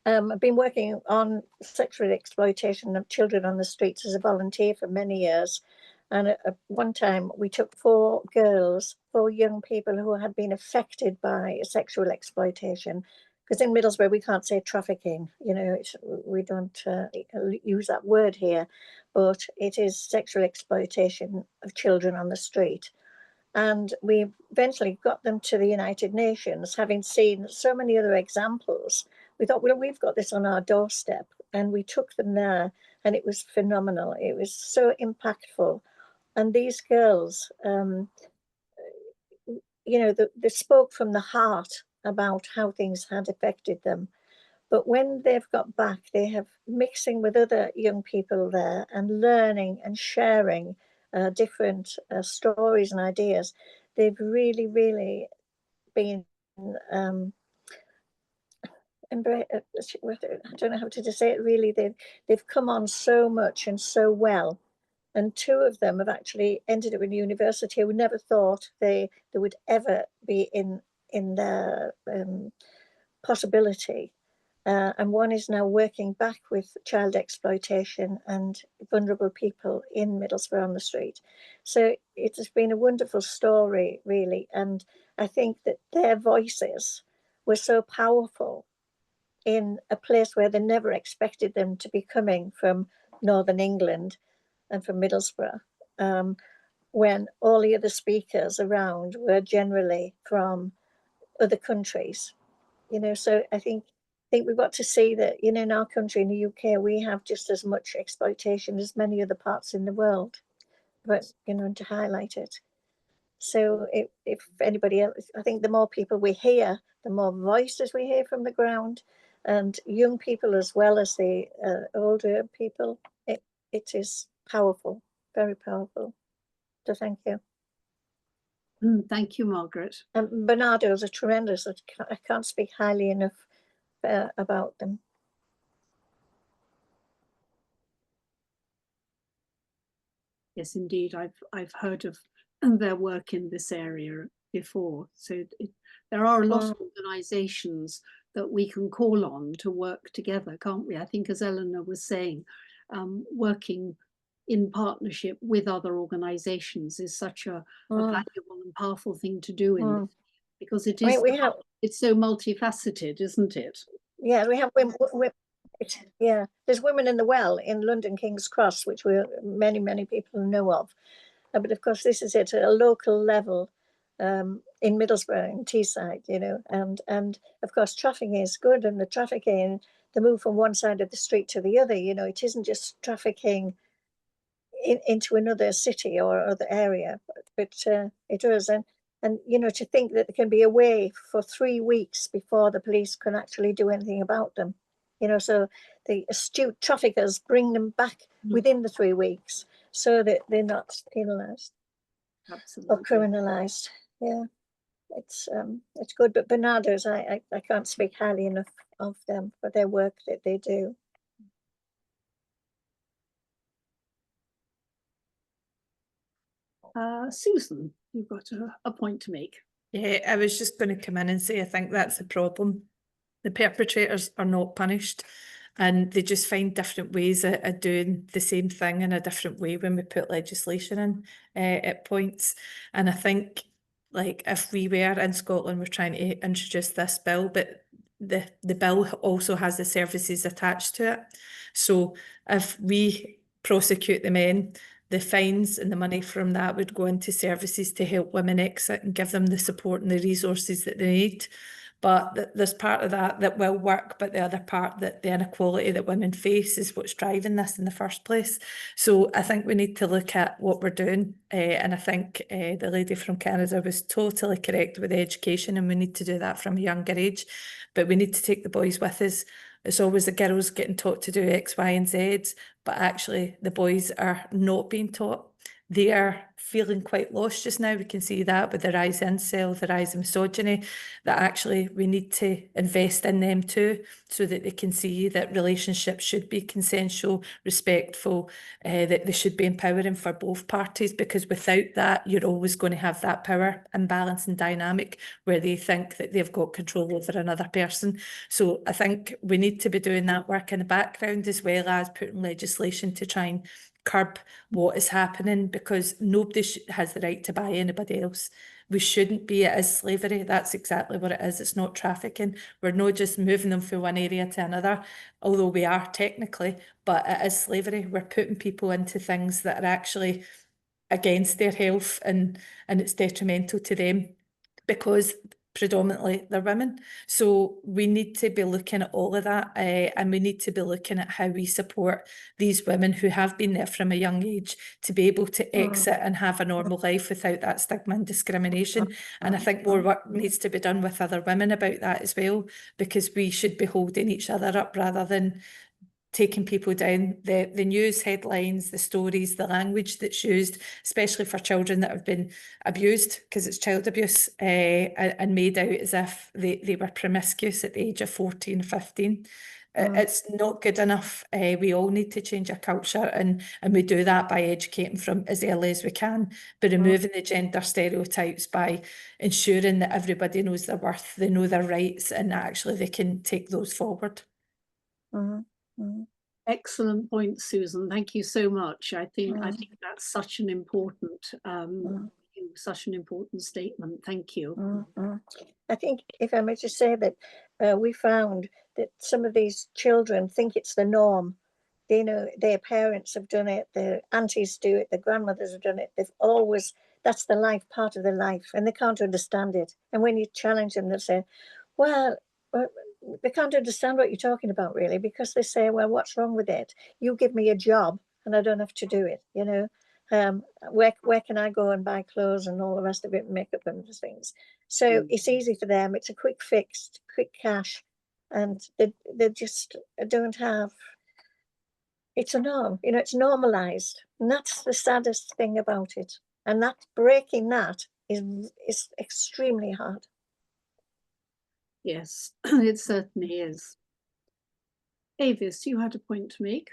I've been working on sexual exploitation of children on the streets as a volunteer for many years. And at one time we took 4 girls, 4 young people who had been affected by sexual exploitation. Because in Middlesbrough, we can't say trafficking, you know, we don't use that word here, but it is sexual exploitation of children on the street. And we eventually got them to the United Nations, having seen so many other examples. We thought, well, we've got this on our doorstep, and we took them there, and it was phenomenal. It was so impactful. And these girls, you know, they spoke from the heart about how things had affected them. But when they've got back, they have mixing with other young people there and learning and sharing different stories and ideas. They've really, really been I don't know how to say it really. They've come on so much and so well. And 2 of them have actually ended up in university who never thought they would ever be in their possibility. And one is now working back with child exploitation and vulnerable people in Middlesbrough on the street. So it has been a wonderful story, really. And I think that their voices were so powerful in a place where they never expected them to be coming from Northern England and from Middlesbrough, when all the other speakers around were generally from other countries. You know, so I think we've got to see that, you know, in our country, in the UK, we have just as much exploitation as many other parts in the world, but, you know, to highlight it. So if anybody else, I think the more people we hear, the more voices we hear from the ground, and young people as well as the older people, it is powerful, very powerful. So thank you. Thank you, Margaret. Bernardo's are tremendous. I can't speak highly enough about them. Yes, indeed. I've heard of their work in this area before. So there are a lot of organisations that we can call on to work together, can't we? I think, as Eleanor was saying, working in partnership with other organisations is such a valuable and powerful thing to do in this, because it is it's so multifaceted, isn't it? Yeah, we have women. Yeah, there's Women in the Well in London King's Cross, which many people know of. But of course, this is at a local level in Middlesbrough, in Teesside, you know, and of course, trafficking is good, and the trafficking, the move from one side of the street to the other, you know, it isn't just trafficking into another city or other area, but it is. And, you know, to think that there can be a way for 3 weeks before the police can actually do anything about them, you know, so the astute traffickers bring them back within the 3 weeks so that they're not penalised or criminalised. Yeah, it's good. But Bernardo's, I can't speak highly enough of them for their work that they do. Susan, you've got a point to make. Yeah, I was just going to come in and say I think that's the problem. The perpetrators are not punished, and they just find different ways of doing the same thing in a different way when we put legislation in at points. And I think, like, if we were in Scotland, we're trying to introduce this bill, but the bill also has the services attached to it. So if we prosecute the men, the fines and the money from that would go into services to help women exit and give them the support and the resources that they need. But there's part of that will work, but the other part, that the inequality that women face, is what's driving this in the first place. So I think we need to look at what we're doing, and I think the lady from Canada was totally correct with education, and we need to do that from a younger age, but we need to take the boys with us. It's always the girls getting taught to do X, Y, and Z, but actually the boys are not being taught. They are feeling quite lost just now. We can see that with the rise in incel, the rise in misogyny, that actually we need to invest in them too, so that they can see that relationships should be consensual, respectful, that they should be empowering for both parties, because without that, you're always going to have that power imbalance and dynamic where they think that they've got control over another person. So I think we need to be doing that work in the background, as well as putting legislation to try and curb what is happening, because nobody has the right to buy anybody else. We shouldn't be. It is slavery. That's exactly what it is. It's not trafficking. We're not just moving them from one area to another, although we are technically, but it is slavery. We're putting people into things that are actually against their health, and it's detrimental to them, because predominantly they're women. So we need to be looking at all of that, and we need to be looking at how we support these women who have been there from a young age to be able to exit and have a normal life without that stigma and discrimination. And I think more work needs to be done with other women about that as well, because we should be holding each other up rather than taking people down. The news headlines, the stories, the language that's used, especially for children that have been abused, because it's child abuse, and made out as if they were promiscuous at the age of 14, 15. It's not good enough. We all need to change our culture, and we do that by educating from as early as we can, but removing the gender stereotypes by ensuring that everybody knows their worth, they know their rights, and actually they can take those forward. Excellent point, Susan. Thank you so much. I think that's such an important statement. Thank you. I think, if I may just say that we found that some of these children think it's the norm. They know their parents have done it, their aunties do it, their grandmothers have done it. They've always, that's the life, part of their life, and they can't understand it. And when you challenge them, they'll say, well, they can't understand what you're talking about, really, because they say, well, what's wrong with it? You give me a job and I don't have to do it, you know. Where can I go and buy clothes and all the rest of it, makeup and things? So it's easy for them. It's a quick fix, quick cash, and they just don't have, it's a norm, you know, it's normalized. And that's the saddest thing about it. And that breaking that is extremely hard. Yes, it certainly is. Avis, you had a point to make.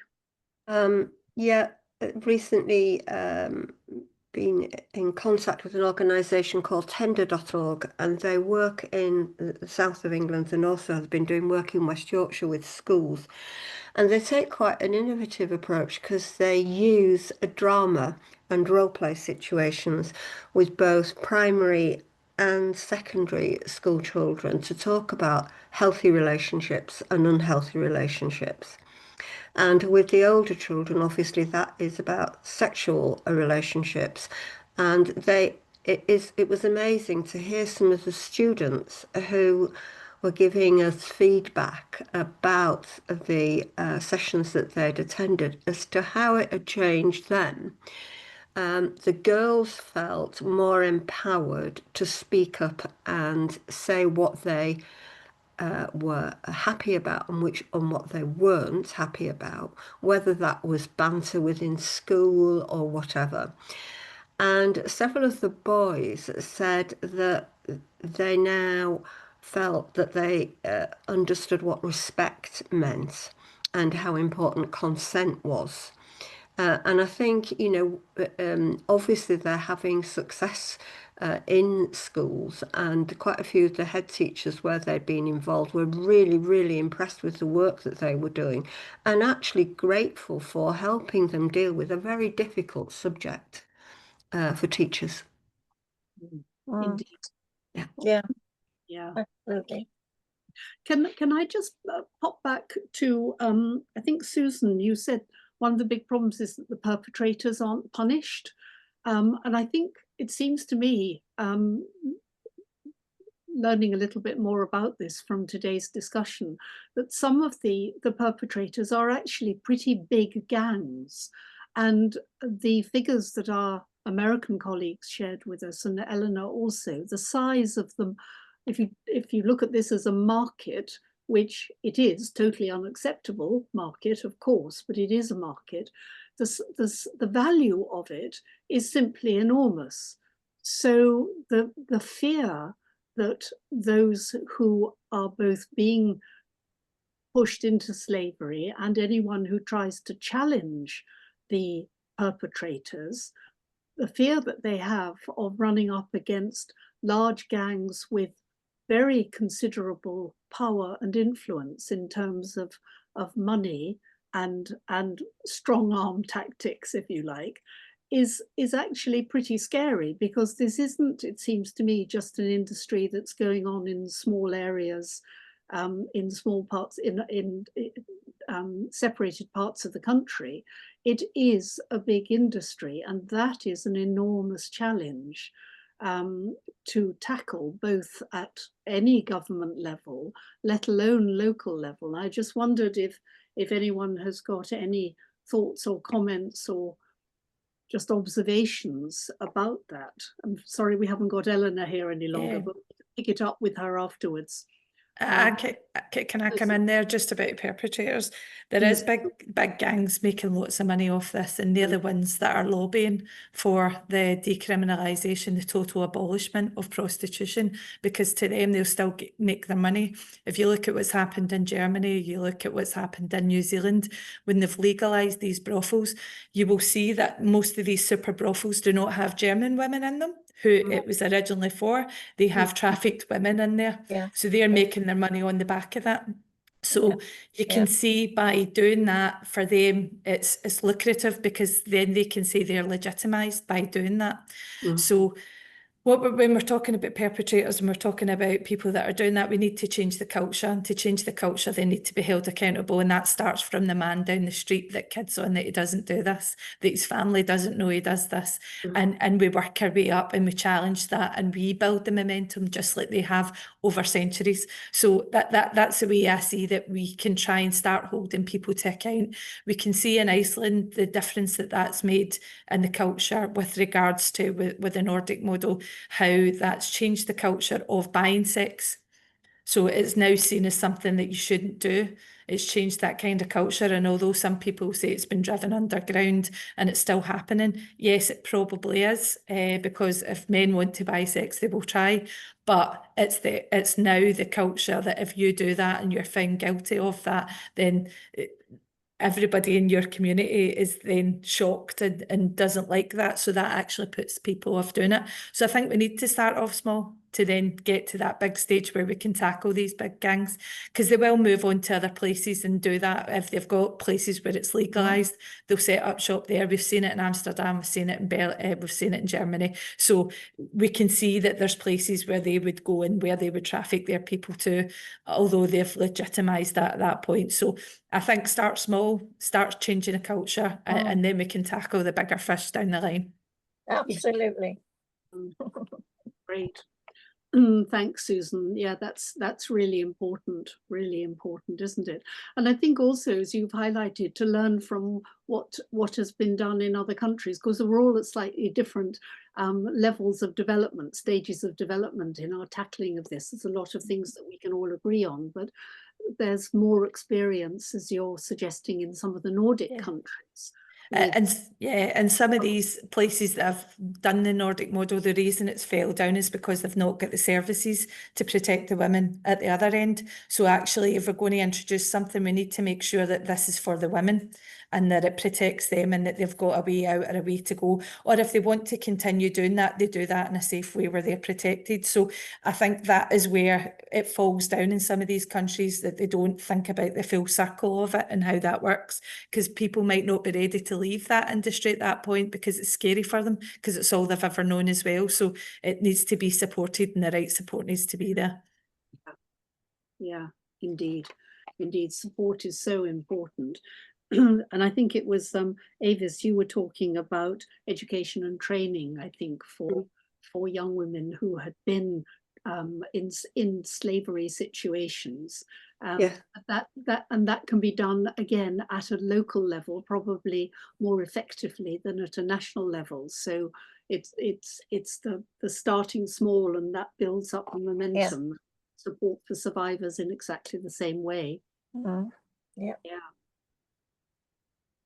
Yeah, recently been in contact with an organisation called Tender.org, and they work in the south of England and also have been doing work in West Yorkshire with schools. And they take quite an innovative approach, because they use a drama and role play situations with both primary and secondary school children to talk about healthy relationships and unhealthy relationships. And with the older children, obviously, that is about sexual relationships. And it was amazing to hear some of the students who were giving us feedback about the sessions that they'd attended as to how it had changed them. The girls felt more empowered to speak up and say what they were happy about and what they weren't happy about, whether that was banter within school or whatever. And several of the boys said that they now felt that they understood what respect meant and how important consent was. And I think, obviously they're having success in schools, and quite a few of the head teachers where they'd been involved were really, really impressed with the work that they were doing, and actually grateful for helping them deal with a very difficult subject for teachers. Indeed. Yeah, absolutely. Can I just pop back to, I think, Susan, you said one of the big problems is that the perpetrators aren't punished. And I think it seems to me, learning a little bit more about this from today's discussion, that some of the perpetrators are actually pretty big gangs. And the figures that our American colleagues shared with us, and Eleanor also, the size of them, if you look at this as a market, which it is, totally unacceptable market, of course, but it is a market, the value of it is simply enormous. So the fear that those who are both being pushed into slavery and anyone who tries to challenge the perpetrators, the fear that they have of running up against large gangs with very considerable power and influence in terms of money and strong arm tactics, if you like, is actually pretty scary, because this isn't, it seems to me, just an industry that's going on in small areas, in small parts, in separated parts of the country. It is a big industry, and that is an enormous challenge to tackle, both at any government level, let alone local level. I just wondered if anyone has got any thoughts or comments or just observations about that. I'm sorry we haven't got Eleanor here any longer, but we can pick it up with her afterwards. Can I come in there just about perpetrators? There is big gangs making lots of money off this, and they're the ones that are lobbying for the decriminalisation, the total abolishment of prostitution, because to them they'll still make their money. If you look at what's happened in Germany, you look at what's happened in New Zealand, when they've legalised these brothels, you will see that most of these super brothels do not have German women in them, who it was originally for. They have trafficked women in there. So they're making their money on the back of that. So you can see by doing that, for them, it's lucrative, because then they can say they're legitimised by doing that. So when we're talking about perpetrators and we're talking about people that are doing that, we need to change the culture. And to change the culture, they need to be held accountable. And that starts from the man down the street that kids on that he doesn't do this, that his family doesn't know he does this. And we work our way up and we challenge that and we build the momentum just like they have over centuries. So that's the way I see that we can try and start holding people to account. We can see in Iceland the difference that's made in the culture with regards to with the Nordic model, how that's changed the culture of buying sex. So it's now seen as something that you shouldn't do. It's changed that kind of culture. And although some people say it's been driven underground and it's still happening, yes, it probably is, because if men want to buy sex, they will try. But it's now the culture that if you do that and you're found guilty of that, then everybody in your community is then shocked and doesn't like that. So that actually puts people off doing it. So I think we need to start off small to then get to that big stage where we can tackle these big gangs, because they will move on to other places and do that. If they've got places where it's legalised, they'll set up shop there. We've seen it in Amsterdam, we've seen it in we've seen it in Germany. So we can see that there's places where they would go and where they would traffic their people to, although they've legitimised that at that point. So I think start small, start changing the culture, and then we can tackle the bigger fish down the line. Absolutely. Great. Thanks, Susan. Yeah, that's really important, isn't it? And I think also, as you've highlighted, to learn from what has been done in other countries, because we're all at slightly different levels of development, stages of development in our tackling of this. There's a lot of things that we can all agree on, but there's more experience, as you're suggesting, in some of the Nordic countries. And some of these places that have done the Nordic model, the reason it's fell down is because they've not got the services to protect the women at the other end. So actually, if we're going to introduce something, we need to make sure that this is for the women and that it protects them and that they've got a way out or a way to go. Or if they want to continue doing that, they do that in a safe way where they're protected. So I think that is where it falls down in some of these countries, that they don't think about the full circle of it and how that works, because people might not be ready to leave that industry at that point because it's scary for them, because it's all they've ever known as well. So it needs to be supported, and the right support needs to be there. Yeah, indeed. Indeed, support is so important. And I think it was Avis, you were talking about education and training, I think, for young women who had been in slavery situations. Yeah. That can be done again at a local level, probably more effectively than at a national level. So it's the starting small, and that builds up the momentum. Yeah. Support for survivors in exactly the same way. Mm-hmm. Yeah. Yeah.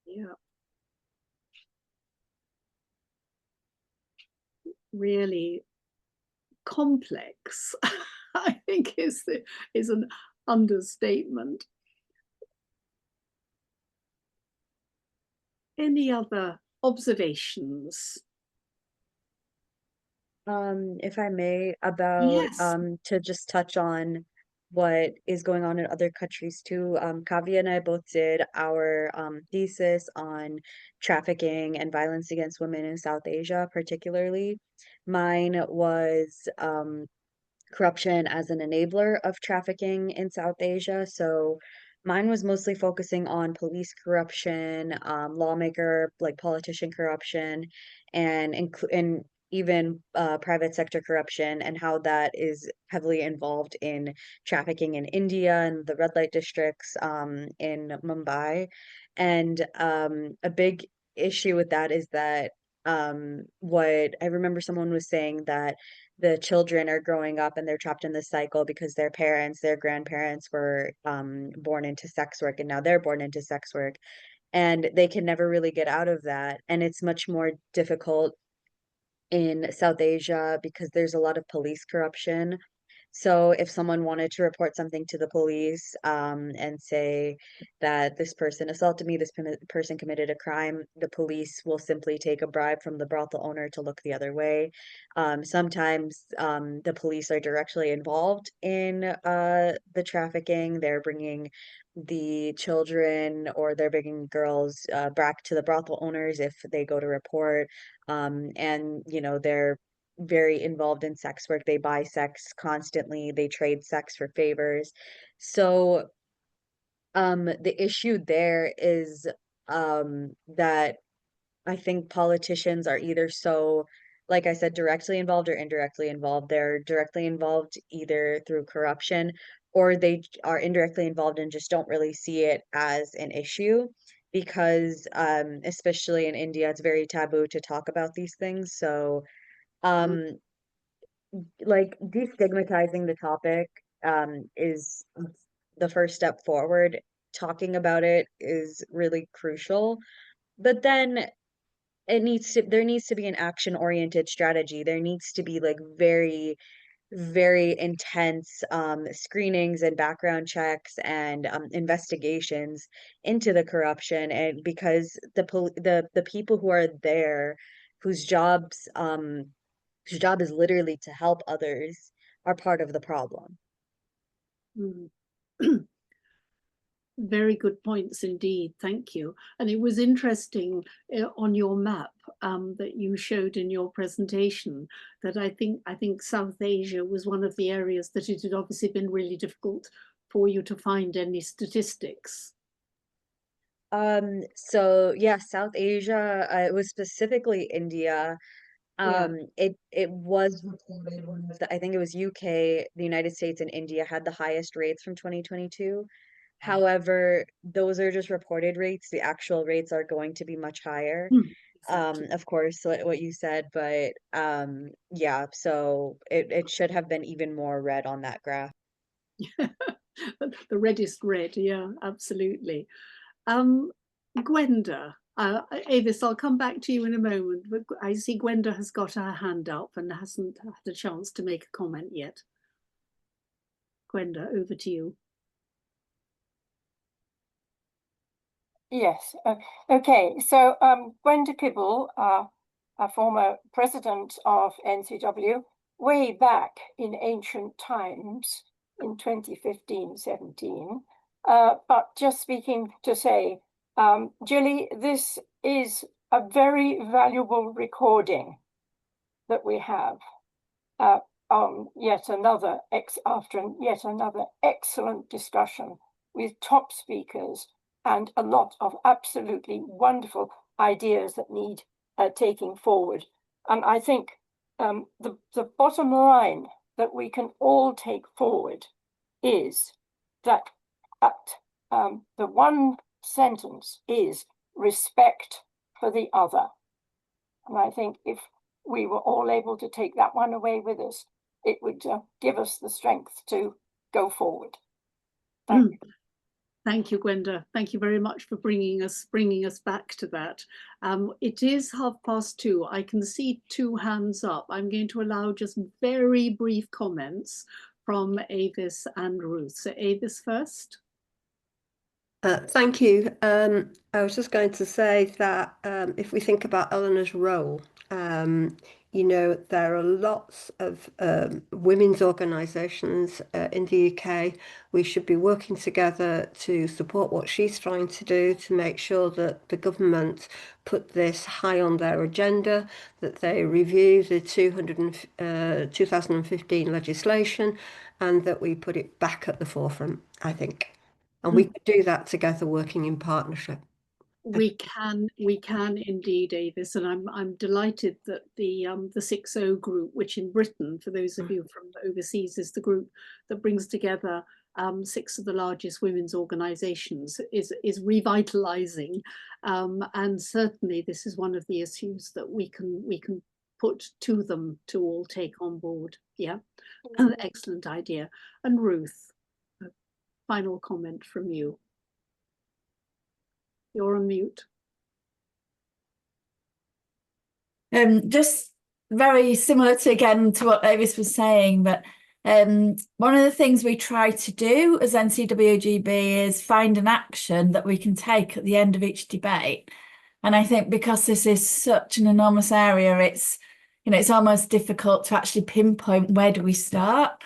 Yeah. Really complex, I think is an understatement. Any other observations? If I may, about Yes. to just touch on what is going on in other countries too. Kavya and I both did our thesis on trafficking and violence against women in South Asia, particularly. Mine was corruption as an enabler of trafficking in South Asia. So mine was mostly focusing on police corruption, lawmaker, like politician corruption, and even private sector corruption, and how that is heavily involved in trafficking in India and the red light districts in Mumbai. And a big issue with that is that what I remember someone was saying, that the children are growing up and they're trapped in this cycle because their parents, their grandparents were born into sex work, and now they're born into sex work, and they can never really get out of that. And it's much more difficult in South Asia because there's a lot of police corruption. So if someone wanted to report something to the police and say that this person assaulted me, this person committed a crime, the police will simply take a bribe from the brothel owner to look the other way. Sometimes the police are directly involved in the trafficking. They're bringing the children, or they're bringing girls back to the brothel owners if they go to report. And, you know, they're very involved in sex work. They buy sex constantly. They trade sex for favors. So the issue there is that I think politicians are either so, like I said, directly involved or indirectly involved. They're directly involved either through corruption, or they are indirectly involved and just don't really see it as an issue, because especially in India, it's very taboo to talk about these things. So like destigmatizing the topic is the first step forward. Talking about it is really crucial, but then there needs to be an action-oriented strategy. There needs to be like very, very intense screenings and background checks and investigations into the corruption, and because the people who are there, whose job is literally to help others, are part of the problem. Very good points indeed, thank you. And it was interesting on your map that you showed in your presentation that I think South Asia was one of the areas that it had obviously been really difficult for you to find any statistics. So yeah, South Asia, it was specifically India. It was reported, I think it was UK, the United States, and India had the highest rates from 2022. However, those are just reported rates. The actual rates are going to be much higher. Exactly. Of course, what you said, but yeah, so it should have been even more red on that graph. The reddest red, yeah, absolutely. Gwenda, Avis, I'll come back to you in a moment, but I see Gwenda has got her hand up and hasn't had a chance to make a comment yet. Gwenda, over to you. Yes. Okay. So Gwenda Kibble, a former president of NCW, way back in ancient times in 2015-17. But just speaking to say, Gilly, this is a very valuable recording that we have on yet another excellent discussion with top speakers and a lot of absolutely wonderful ideas that need taking forward. And I think the bottom line that we can all take forward is that the one sentence is respect for the other. And I think if we were all able to take that one away with us, it would give us the strength to go forward. Thank you. Thank you, Gwenda. Thank you very much for bringing us back to that. It is 2:30. I can see 2 hands up. I'm going to allow just very brief comments from Avis and Ruth. So Avis first. Thank you. I was just going to say that if we think about Eleanor's role, you know, there are lots of women's organisations in the UK. We should be working together to support what she's trying to do to make sure that the government put this high on their agenda, that they review the 2015 legislation, and that we put it back at the forefront, I think. And we could do that together, working in partnership. We can indeed, Avis, and I'm delighted that the 60 group, which in Britain, for those of you from overseas, is the group that brings together 6 of the largest women's organisations, is revitalising, and certainly this is one of the issues that we can put to them to all take on board. Yeah, excellent idea. And Ruth, a final comment from you. You're on mute. Just very similar to what Avis was saying, but one of the things we try to do as NCWGB is find an action that we can take at the end of each debate. And I think because this is such an enormous area, it's almost difficult to actually pinpoint where do we start.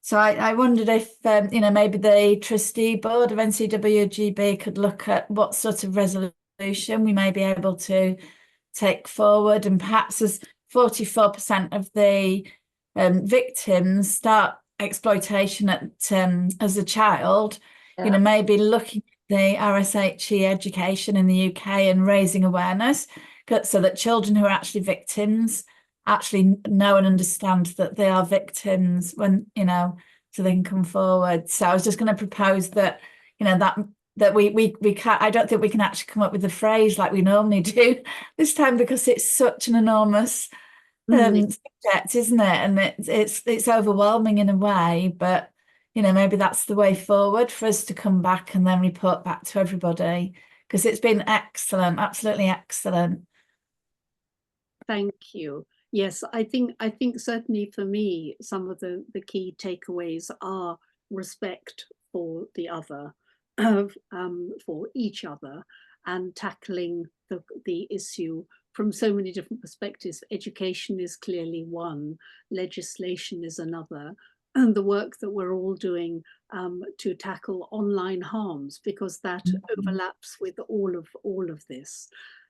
So I wondered if, maybe the trustee board of NCWGB could look at what sort of resolution we may be able to take forward. And perhaps as 44% of the victims start exploitation as a child, maybe looking at the RSHE education in the UK and raising awareness so that children who are actually victims actually know and understand that they are victims when, so they can come forward. So I was just going to propose that, that we can't, I don't think we can actually come up with a phrase like we normally do this time, because it's such an enormous subject, isn't it? And it's overwhelming in a way, but, maybe that's the way forward for us to come back and then report back to everybody, because it's been excellent, absolutely excellent. Thank you. Yes, I think certainly for me, some of the key takeaways are respect for the other, for each other, and tackling the issue from so many different perspectives. Education is clearly one, legislation is another, and the work that we're all doing to tackle online harms, because that overlaps with all of this.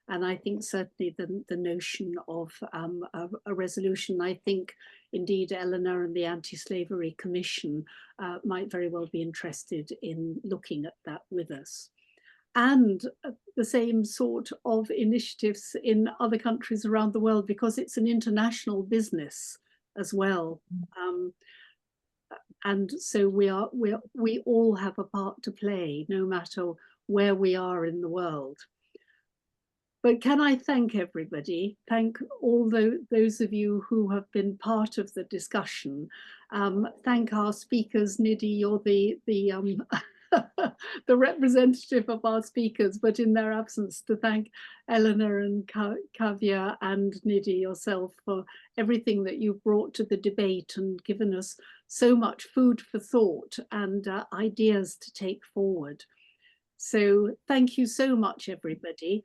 And I think certainly the notion of a resolution, I think indeed Eleanor and the Anti-Slavery Commission might very well be interested in looking at that with us. And the same sort of initiatives in other countries around the world, because it's an international business as well. And so we all have a part to play, no matter where we are in the world. But can I thank everybody, thank all those of you who have been part of the discussion. Thank our speakers. Nidhi, you're the the representative of our speakers, but in their absence, to thank Eleanor and Kavya and Nidhi, yourself, for everything that you've brought to the debate and given us so much food for thought and ideas to take forward. So thank you so much, everybody.